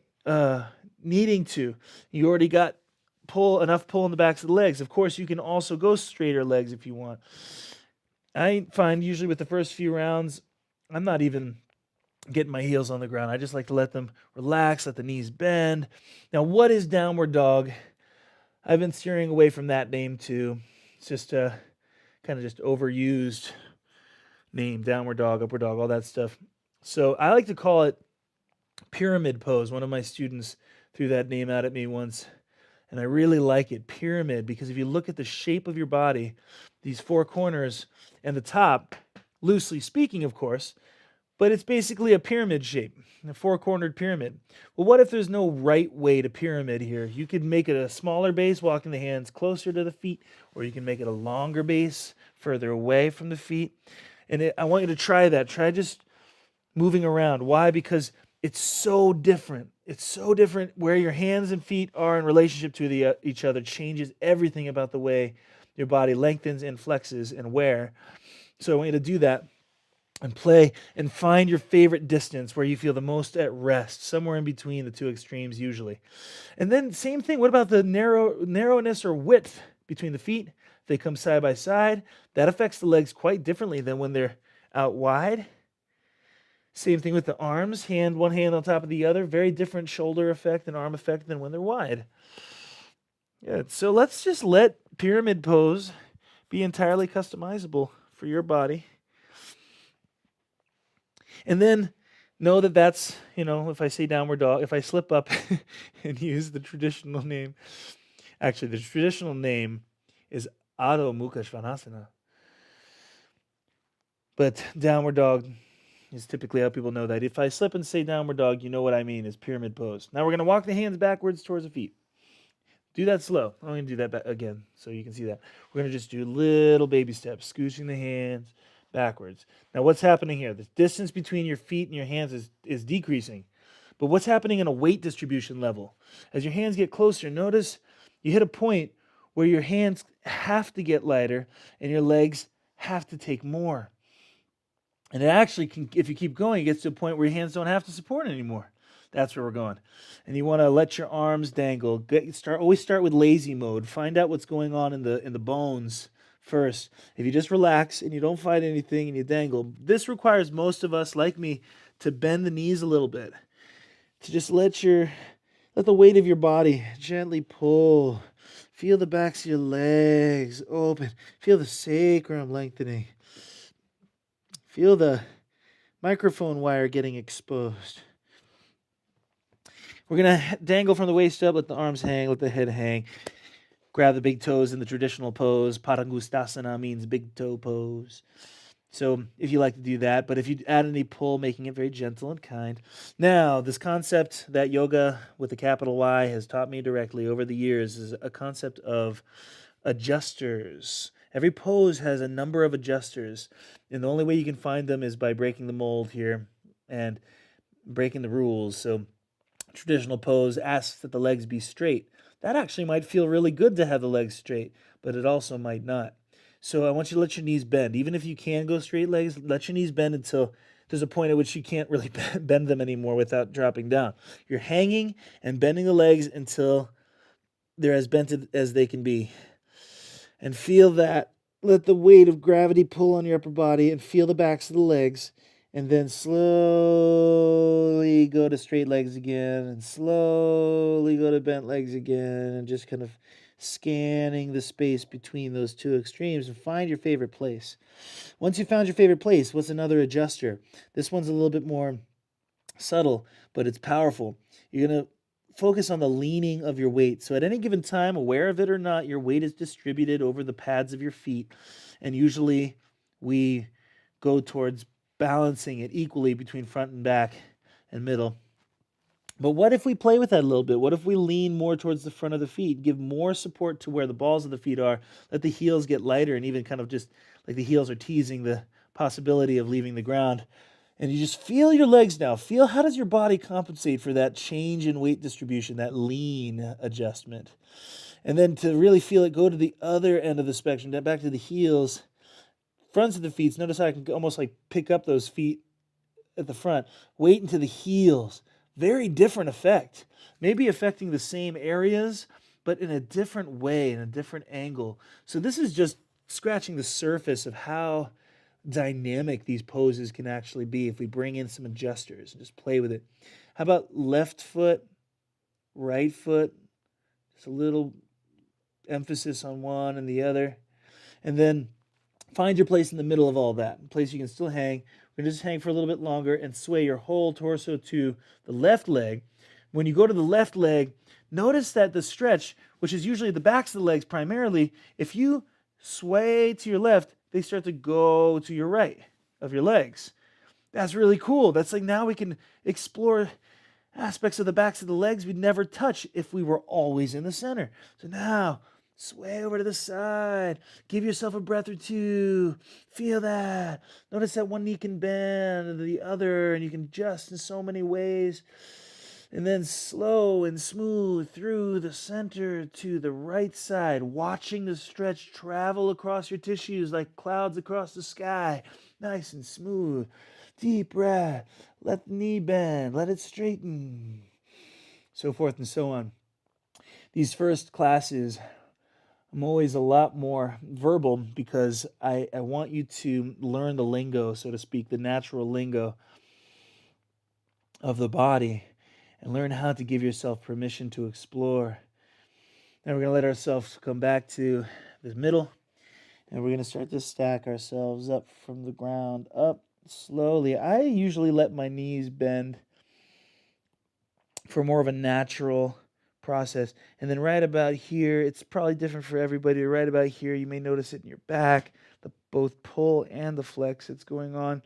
needing to, you already got enough pull in the backs of the legs. Of course, you can also go straighter legs if you want. I find usually with the first few rounds, I'm not even getting my heels on the ground. I just like to let them relax, let the knees bend. Now, what is downward dog? I've been steering away from that name too. It's just kind of just overused name, downward dog, upward dog, all that stuff. So I like to call it pyramid pose. One of my students threw that name out at me once, and I really like it, pyramid, because if you look at the shape of your body, these four corners and the top, loosely speaking, of course, but it's basically a pyramid shape, a four-cornered pyramid. Well, what if there's no right way to pyramid here? You could make it a smaller base, walking the hands closer to the feet, or you can make it a longer base, further away from the feet. And I want you to try that. Try just moving around. Why? Because it's so different. It's so different where your hands and feet are in relationship to each other. Changes everything about the way your body lengthens and flexes and where. So I want you to do that and play and find your favorite distance where you feel the most at rest, somewhere in between the two extremes usually. And then same thing, what about the narrowness or width between the feet? If they come side by side, that affects the legs quite differently than when they're out wide. Same thing with the arms, one hand on top of the other, very different shoulder effect and arm effect than when they're wide. Yeah, so let's just let pyramid pose be entirely customizable for your body. And then know that that's, if I say downward dog, if I slip up and use the traditional name, actually the traditional name is Adho Mukha Svanasana. But downward dog is typically how people know that. If I slip and say downward dog, you know what I mean is pyramid pose. Now we're going to walk the hands backwards towards the feet. Do that slow. I'm going to do that again so you can see that. We're going to just do little baby steps, scooching the hands backwards. Now what's happening here? The distance between your feet and your hands is decreasing. But what's happening in a weight distribution level? As your hands get closer, notice you hit a point where your hands have to get lighter and your legs have to take more. And it actually can, if you keep going, it gets to a point where your hands don't have to support anymore. That's where we're going. And you want to let your arms dangle. Always start with lazy mode. Find out what's going on in the bones first. If you just relax and you don't fight anything and you dangle, this requires most of us, like me, to bend the knees a little bit. To just let the weight of your body gently pull. Feel the backs of your legs open. Feel the sacrum lengthening. Feel the microphone wire getting exposed. We're going to dangle from the waist up, let the arms hang, let the head hang. Grab the big toes in the traditional pose. Padangustasana means big toe pose. So if you like to do that, but if you add any pull, making it very gentle and kind. Now, this concept that yoga with a capital Y has taught me directly over the years is a concept of adjusters. Every pose has a number of adjusters, and the only way you can find them is by breaking the mold here and breaking the rules. So traditional pose asks that the legs be straight. That actually might feel really good to have the legs straight, but it also might not. So I want you to let your knees bend. Even if you can go straight legs, let your knees bend until there's a point at which you can't really bend them anymore without dropping down. You're hanging and bending the legs until they're as bent as they can be. And feel that. Let the weight of gravity pull on your upper body and feel the backs of the legs. And then slowly go to straight legs again and slowly go to bent legs again and just kind of scanning the space between those two extremes and find your favorite place. Once you found your favorite place, what's another adjuster? This one's a little bit more subtle, but it's powerful. You're going to focus on the leaning of your weight. So at any given time, aware of it or not, your weight is distributed over the pads of your feet. And usually we go towards balancing it equally between front and back and middle. But what if we play with that a little bit? What if we lean more towards the front of the feet, give more support to where the balls of the feet are, let the heels get lighter, and even kind of just like the heels are teasing the possibility of leaving the ground. And you just feel your legs now. Feel how does your body compensate for that change in weight distribution, that lean adjustment. And then to really feel it, go to the other end of the spectrum, back to the heels, fronts of the feet. Notice how I can almost like pick up those feet at the front. Weight into the heels. Very different effect. Maybe affecting the same areas, but in a different way, in a different angle. So this is just scratching the surface of how dynamic these poses can actually be if we bring in some adjusters and just play with it. How about left foot, right foot? Just a little emphasis on one and the other. And then find your place in the middle of all that, a place you can still hang. We're going to just hang for a little bit longer and sway your whole torso to the left leg. When you go to the left leg, notice that the stretch, which is usually the backs of the legs primarily, if you sway to your left, they start to go to your right of your legs. That's really cool. That's like now we can explore aspects of the backs of the legs we'd never touch if we were always in the center. So now, sway over to the side. Give yourself a breath or two. Feel that. Notice that one knee can bend to the other, and you can adjust in so many ways. And then slow and smooth through the center to the right side, watching the stretch travel across your tissues like clouds across the sky. Nice and smooth. Deep breath. Let the knee bend. Let it straighten. So forth and so on. These first classes, I'm always a lot more verbal because I want you to learn the lingo, so to speak, the natural lingo of the body, and learn how to give yourself permission to explore. Now we're going to let ourselves come back to the middle, and we're going to start to stack ourselves up from the ground, up slowly. I usually let my knees bend for more of a natural process. And then right about here, it's probably different for everybody. Right about here, you may notice it in your back, the both pull and the flex that's going on.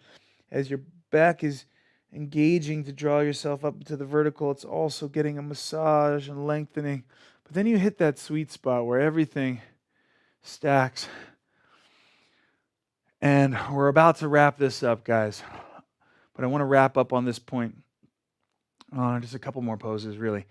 As your back is engaging to draw yourself up to the vertical, it's also getting a massage and lengthening. But then you hit that sweet spot where everything stacks. And we're about to wrap this up, guys. But I want to wrap up on this point. Just a couple more poses, really.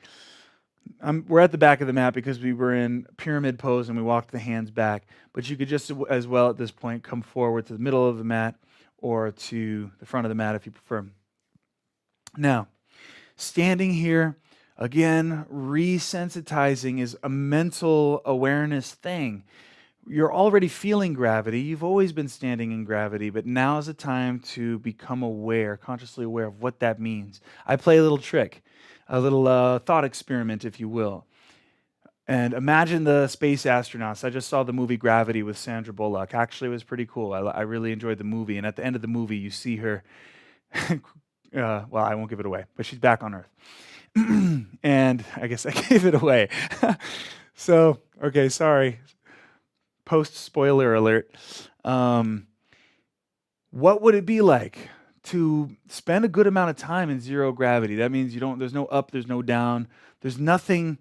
We're at the back of the mat because we were in pyramid pose and we walked the hands back. But you could just as well at this point come forward to the middle of the mat or to the front of the mat if you prefer. Now, standing here, again, resensitizing is a mental awareness thing. You're already feeling gravity. You've always been standing in gravity, but now is the time to become aware, consciously aware of what that means. I play a little trick, a little thought experiment, if you will. And imagine the space astronauts. I just saw the movie Gravity with Sandra Bullock. Actually, it was pretty cool. I really enjoyed the movie. And at the end of the movie, you see her, well, I won't give it away, but she's back on Earth. And I guess I gave it away. So, okay, sorry. Post-spoiler alert. What would it be like to spend a good amount of time in zero gravity? That means there's no up, there's no down, there's nothing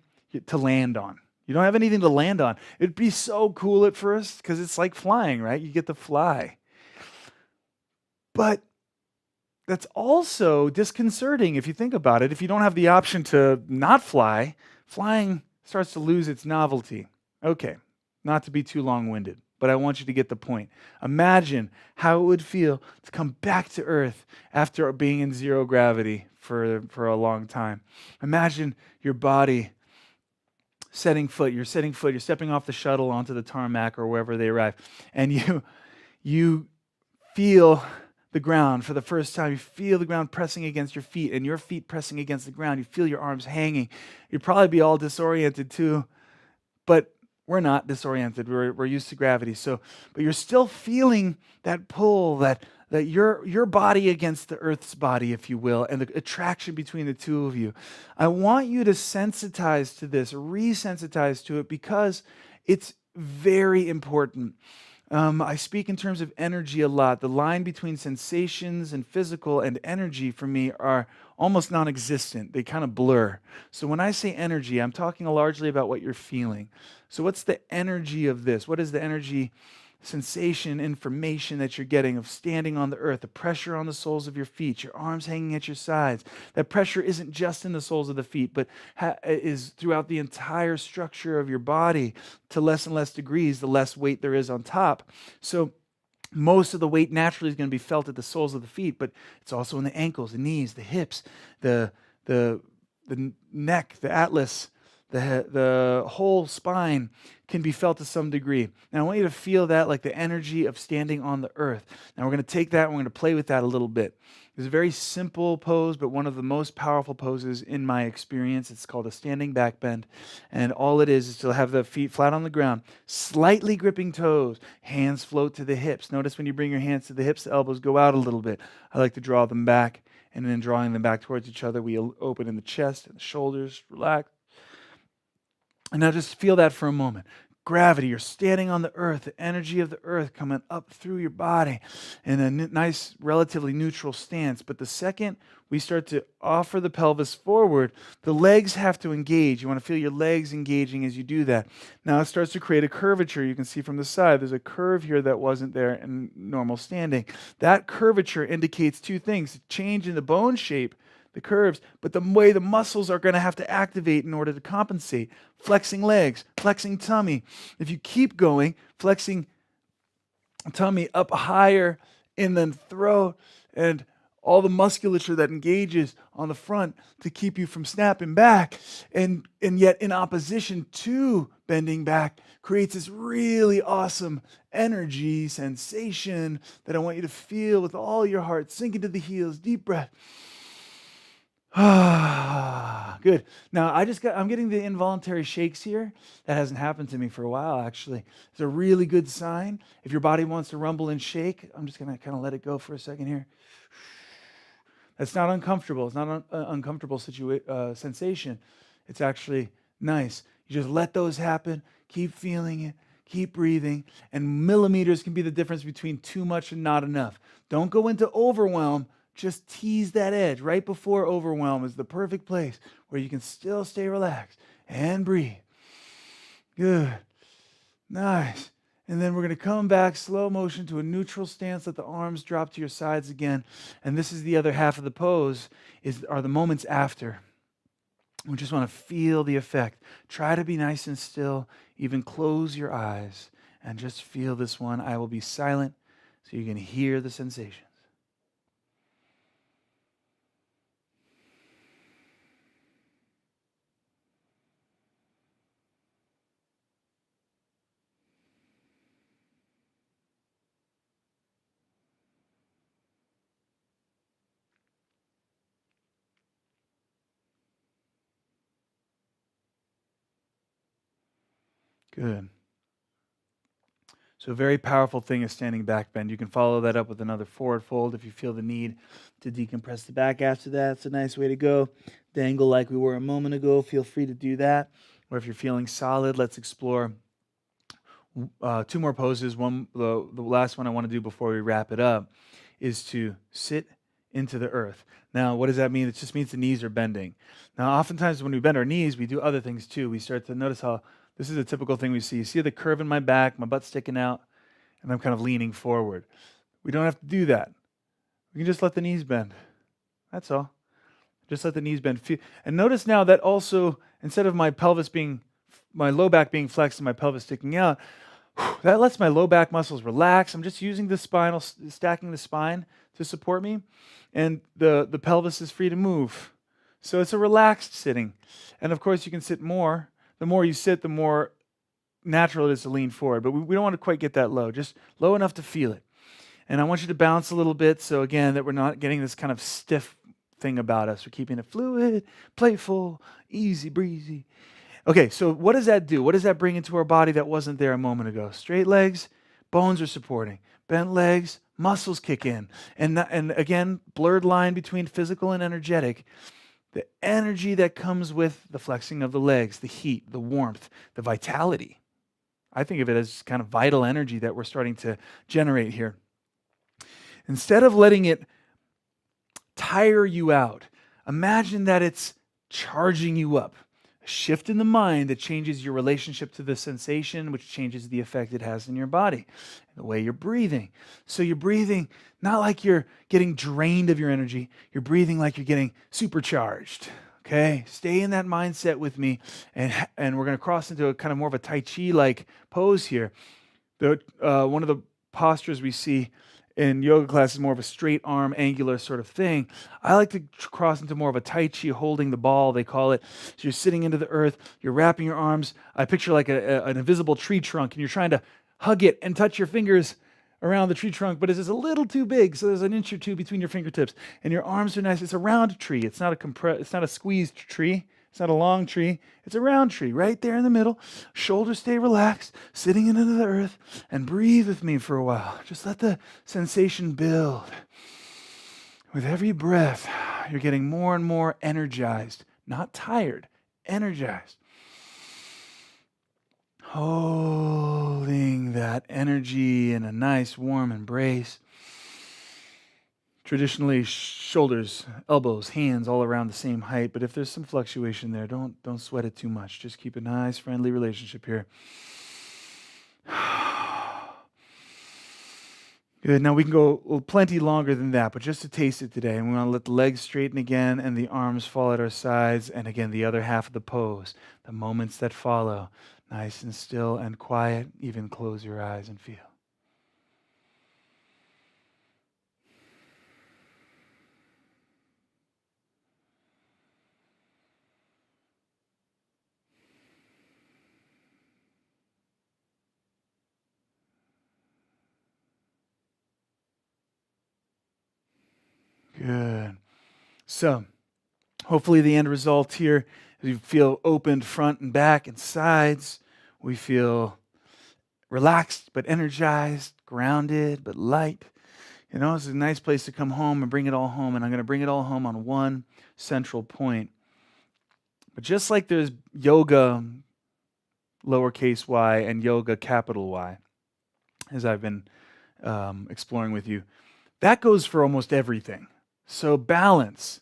to land on. You don't have anything to land on. It'd be so cool at first because it's like flying, right? You get to fly. But that's also disconcerting if you think about it. If you don't have the option to not fly, flying starts to lose its novelty. Okay, not to be too long-winded, but I want you to get the point. Imagine how it would feel to come back to Earth after being in zero gravity for a long time. Imagine your body you're stepping off the shuttle onto the tarmac or wherever they arrive, and you feel the ground for the first time. You feel the ground pressing against your feet and your feet pressing against the ground. You feel your arms hanging. You'd probably be all disoriented too, but we're not disoriented. We're used to gravity. But you're still feeling that pull, that your body against the Earth's body, if you will, and the attraction between the two of you. I want you to sensitize to this, resensitize to it, because it's very important. I speak in terms of energy a lot. The line between sensations and physical and energy for me are almost non-existent. They kind of blur. So when I say energy, I'm talking largely about what you're feeling. So what's the energy of this? What is the energy, sensation, information that you're getting of standing on the earth, the pressure on the soles of your feet, your arms hanging at your sides? That pressure isn't just in the soles of the feet, but is throughout the entire structure of your body to less and less degrees, the less weight there is on top. So most of the weight naturally is going to be felt at the soles of the feet, but it's also in the ankles, the knees, the hips, the neck, the atlas, the whole spine can be felt to some degree. Now I want you to feel that like the energy of standing on the earth. Now we're going to take that and we're going to play with that a little bit. It's a very simple pose, but one of the most powerful poses in my experience. It's called a standing back bend. And all it is to have the feet flat on the ground, slightly gripping toes, hands float to the hips. Notice when you bring your hands to the hips, the elbows go out a little bit. I like to draw them back, and then drawing them back towards each other, we open in the chest and the shoulders, relax. And now just feel that for a moment. Gravity, you're standing on the earth, the energy of the earth coming up through your body in a nice, relatively neutral stance. But the second we start to offer the pelvis forward, the legs have to engage. You want to feel your legs engaging as you do that. Now it starts to create a curvature. You can see from the side, there's a curve here that wasn't there in normal standing. That curvature indicates two things: change in the bone shape, the curves, but the way the muscles are going to have to activate in order to compensate. Flexing legs, flexing tummy. If you keep going, flexing tummy up higher in the throat and all the musculature that engages on the front to keep you from snapping back, and yet in opposition to bending back, creates this really awesome energy sensation that I want you to feel with all your heart. Sink into the heels, deep breath. Good. Now I'm getting the involuntary shakes here. That hasn't happened to me for a while, actually. It's a really good sign. If your body wants to rumble and shake, I'm just going to kind of let it go for a second here. That's not uncomfortable. It's not an uncomfortable sensation. It's actually nice. You just let those happen. Keep feeling it. Keep breathing. And millimeters can be the difference between too much and not enough. Don't go into overwhelm. Just tease that edge. Right before overwhelm is the perfect place where you can still stay relaxed and breathe. Good. Nice. And then we're going to come back slow motion to a neutral stance. Let the arms drop to your sides again. And this is the other half of the pose, are the moments after. We just want to feel the effect. Try to be nice and still. Even close your eyes and just feel this one. I will be silent so you can hear the sensation. Good. So a very powerful thing is standing back bend. You can follow that up with another forward fold if you feel the need to decompress the back after that. It's a nice way to go. Dangle like we were a moment ago. Feel free to do that. Or if you're feeling solid, let's explore two more poses. The last one I want to do before we wrap it up is to sit into the earth. Now, what does that mean? It just means the knees are bending. Now, oftentimes when we bend our knees, we do other things too. We start to notice how this is a typical thing we see. You see the curve in my back, my butt's sticking out, and I'm kind of leaning forward. We don't have to do that. We can just let the knees bend. That's all. Just let the knees bend. And notice now that also, instead of my low back being flexed and my pelvis sticking out, that lets my low back muscles relax. I'm just using stacking the spine to support me, and the pelvis is free to move. So it's a relaxed sitting. And of course, you can sit more. The more you sit, the more natural it is to lean forward. But we don't want to quite get that low, just low enough to feel it. And I want you to bounce a little bit, so again, that we're not getting this kind of stiff thing about us. We're keeping it fluid, playful, easy breezy. Okay, so what does that do? What does that bring into our body that wasn't there a moment ago? Straight legs, bones are supporting. Bent legs, muscles kick in. And again, blurred line between physical and energetic. The energy that comes with the flexing of the legs, the heat, the warmth, the vitality. I think of it as kind of vital energy that we're starting to generate here. Instead of letting it tire you out, imagine that it's charging you up. A shift in the mind that changes your relationship to the sensation, which changes the effect it has in your body, the way you're breathing. So you're breathing not like you're getting drained of your energy, you're breathing like you're getting supercharged. Okay, stay in that mindset with me, and we're going to cross into a kind of more of a Tai Chi-like pose here. One of the postures we see in yoga class is more of a straight arm, angular sort of thing. I like to cross into more of a Tai Chi, holding the ball, they call it. So you're sitting into the earth, you're wrapping your arms. I picture like an invisible tree trunk, and you're trying to hug it and touch your fingers around the tree trunk, but it's just a little too big, so there's an inch or two between your fingertips. And your arms are nice. It's a round tree. It's not a squeezed tree. It's not a long tree. It's a round tree right there in the middle. Shoulders stay relaxed, sitting into the earth, and breathe with me for a while. Just let the sensation build. With every breath, you're getting more and more energized, not tired, energized. Holding that energy in a nice warm embrace. Traditionally, shoulders, elbows, hands all around the same height, but if there's some fluctuation there, don't sweat it too much. Just keep a nice, friendly relationship here. Good. Now we can go plenty longer than that, but just to taste it today, and we want to let the legs straighten again and the arms fall at our sides, and again, the other half of the pose, the moments that follow, nice and still and quiet. Even close your eyes and feel. Good. So, hopefully the end result here is you feel opened front and back and sides. We feel relaxed but energized, grounded but light. You know, it's a nice place to come home and bring it all home. And I'm going to bring it all home on one central point. But just like there's yoga, lowercase y, and yoga, capital Y, as I've been exploring with you, that goes for almost everything. So balance,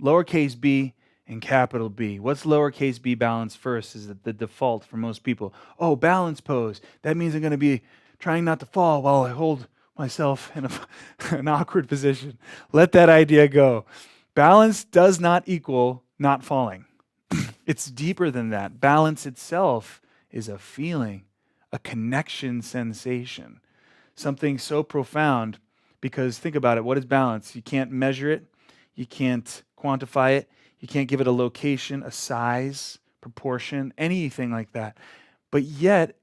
lowercase b and capital B. What's lowercase b balance first is the default for most people. Oh, balance pose. That means I'm going to be trying not to fall while I hold myself in an awkward position. Let that idea go. Balance does not equal not falling. It's deeper than that. Balance itself is a feeling, a connection sensation, something so profound. Because think about it, what is balance? You can't measure it, you can't quantify it, you can't give it a location, a size, proportion, anything like that. But yet,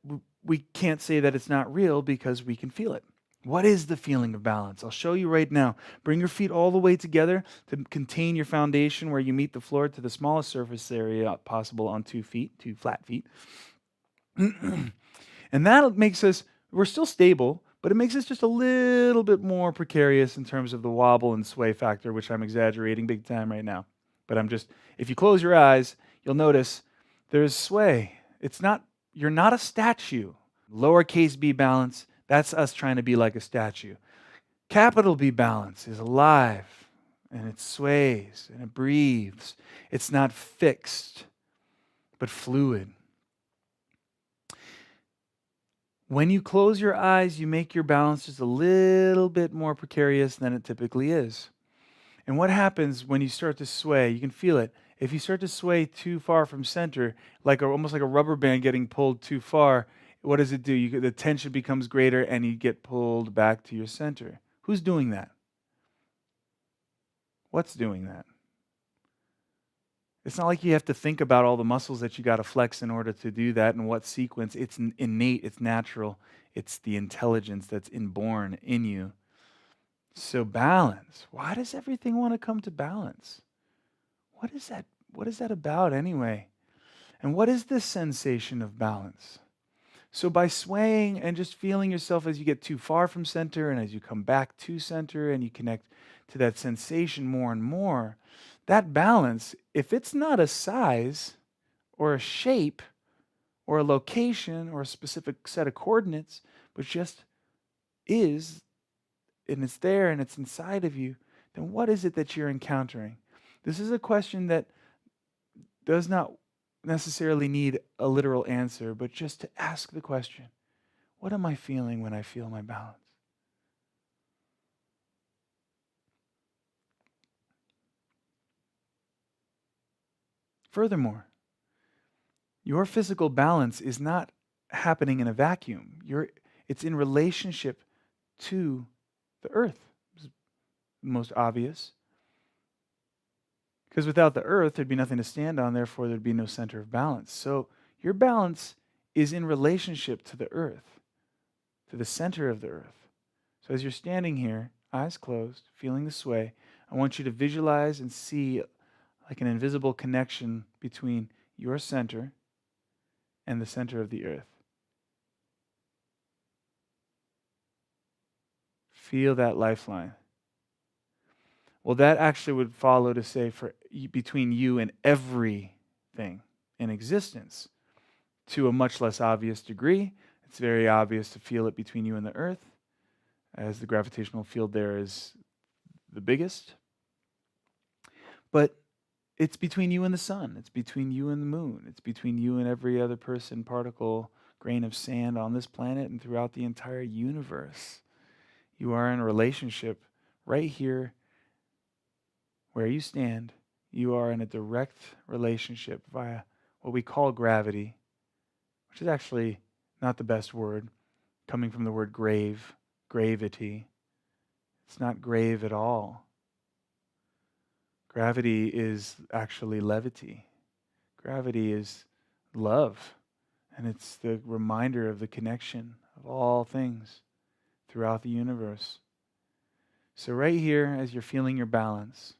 we can't say that it's not real because we can feel it. What is the feeling of balance? I'll show you right now. Bring your feet all the way together to contain your foundation where you meet the floor to the smallest surface area possible on 2 feet, 2 flat feet. And that makes us, we're still stable, but it makes us just a little bit more precarious in terms of the wobble and sway factor, which I'm exaggerating big time right now. But if you close your eyes, you'll notice there's sway. You're not a statue. Lowercase b balance, that's us trying to be like a statue. Capital B balance is alive, and it sways, and it breathes. It's not fixed, but fluid. When you close your eyes, you make your balance just a little bit more precarious than it typically is. And what happens when you start to sway? You can feel it. If you start to sway too far from center, almost like a rubber band getting pulled too far, what does it do? The tension becomes greater and you get pulled back to your center. Who's doing that? What's doing that? It's not like you have to think about all the muscles that you got to flex in order to do that and what sequence. It's innate, it's natural, it's the intelligence that's inborn in you. So balance. Why does everything want to come to balance? What is that? What is that about anyway? And what is this sensation of balance? So by swaying and just feeling yourself as you get too far from center and as you come back to center and you connect to that sensation more and more, that balance, if it's not a size or a shape or a location or a specific set of coordinates, but just is, and it's there and it's inside of you, then what is it that you're encountering? This is a question that does not necessarily need a literal answer, but just to ask the question, what am I feeling when I feel my balance? Furthermore, your physical balance is not happening in a vacuum. It's in relationship to the earth. It's most obvious. Because without the earth, there'd be nothing to stand on, therefore there'd be no center of balance. So your balance is in relationship to the earth, to the center of the earth. So as you're standing here, eyes closed, feeling the sway, I want you to visualize and see like an invisible connection between your center and the center of the earth. Feel that lifeline. Well, that actually would follow to say between you and everything in existence. To a much less obvious degree, it's very obvious to feel it between you and the earth, as the gravitational field there is the biggest. But it's between you and the sun. It's between you and the moon. It's between you and every other person, particle, grain of sand on this planet and throughout the entire universe. You are in a relationship right here where you stand. You are in a direct relationship via what we call gravity, which is actually not the best word, coming from the word grave, gravity. It's not grave at all. Gravity is actually levity. Gravity is love, and it's the reminder of the connection of all things throughout the universe. So right here, as you're feeling your balance,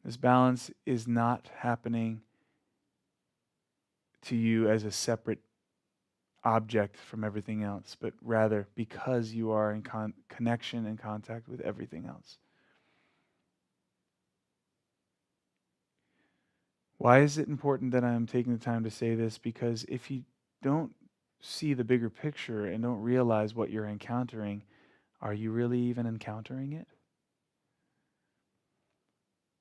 this balance is not happening to you as a separate object from everything else, but rather because you are in connection and contact with everything else. Why is it important that I'm taking the time to say this? Because if you don't see the bigger picture and don't realize what you're encountering, are you really even encountering it?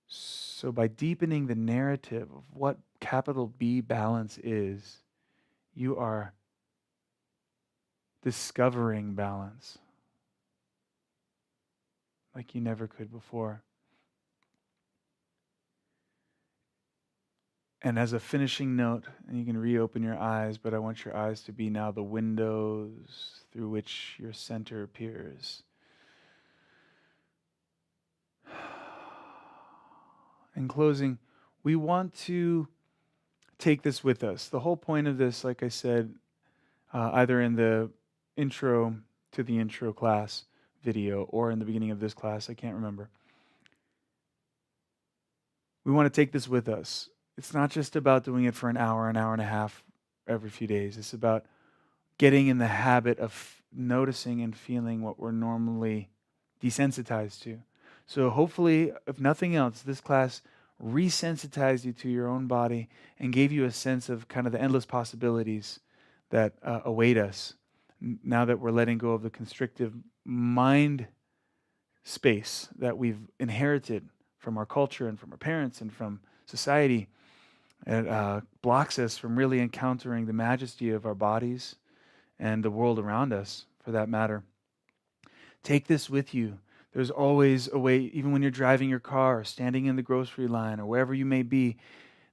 So by deepening the narrative of what capital B balance is, you are discovering balance like you never could before. And as a finishing note, and you can reopen your eyes, but I want your eyes to be now the windows through which your center appears. In closing, we want to take this with us. The whole point of this, like I said, either in the intro to the intro class video or in the beginning of this class, I can't remember. We want to take this with us. It's not just about doing it for an hour and a half every few days. It's about getting in the habit of noticing and feeling what we're normally desensitized to. So hopefully, if nothing else, this class resensitized you to your own body and gave you a sense of kind of the endless possibilities that await us now that we're letting go of the constrictive mind space that we've inherited from our culture and from our parents and from society. It blocks us from really encountering the majesty of our bodies and the world around us, for that matter. Take this with you. There's always a way, even when you're driving your car, or standing in the grocery line, or wherever you may be,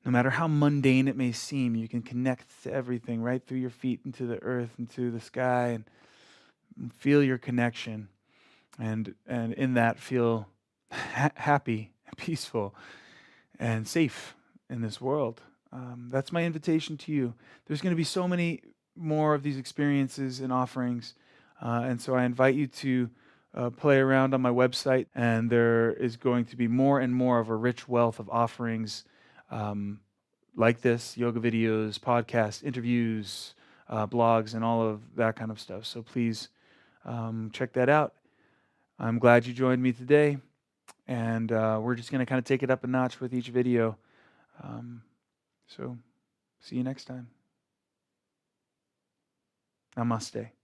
no matter how mundane it may seem, you can connect to everything right through your feet into the earth, into the sky, and feel your connection. And in that, feel happy, peaceful, and safe in this world. That's my invitation to you. There's going to be so many more of these experiences and offerings, and so I invite you to play around on my website, and there is going to be more and more of a rich wealth of offerings like this: yoga videos, podcasts, interviews, blogs, and all of that kind of stuff. So please check that out. I'm glad you joined me today, and we're just going to kind of take it up a notch with each video. So see you next time. Namaste.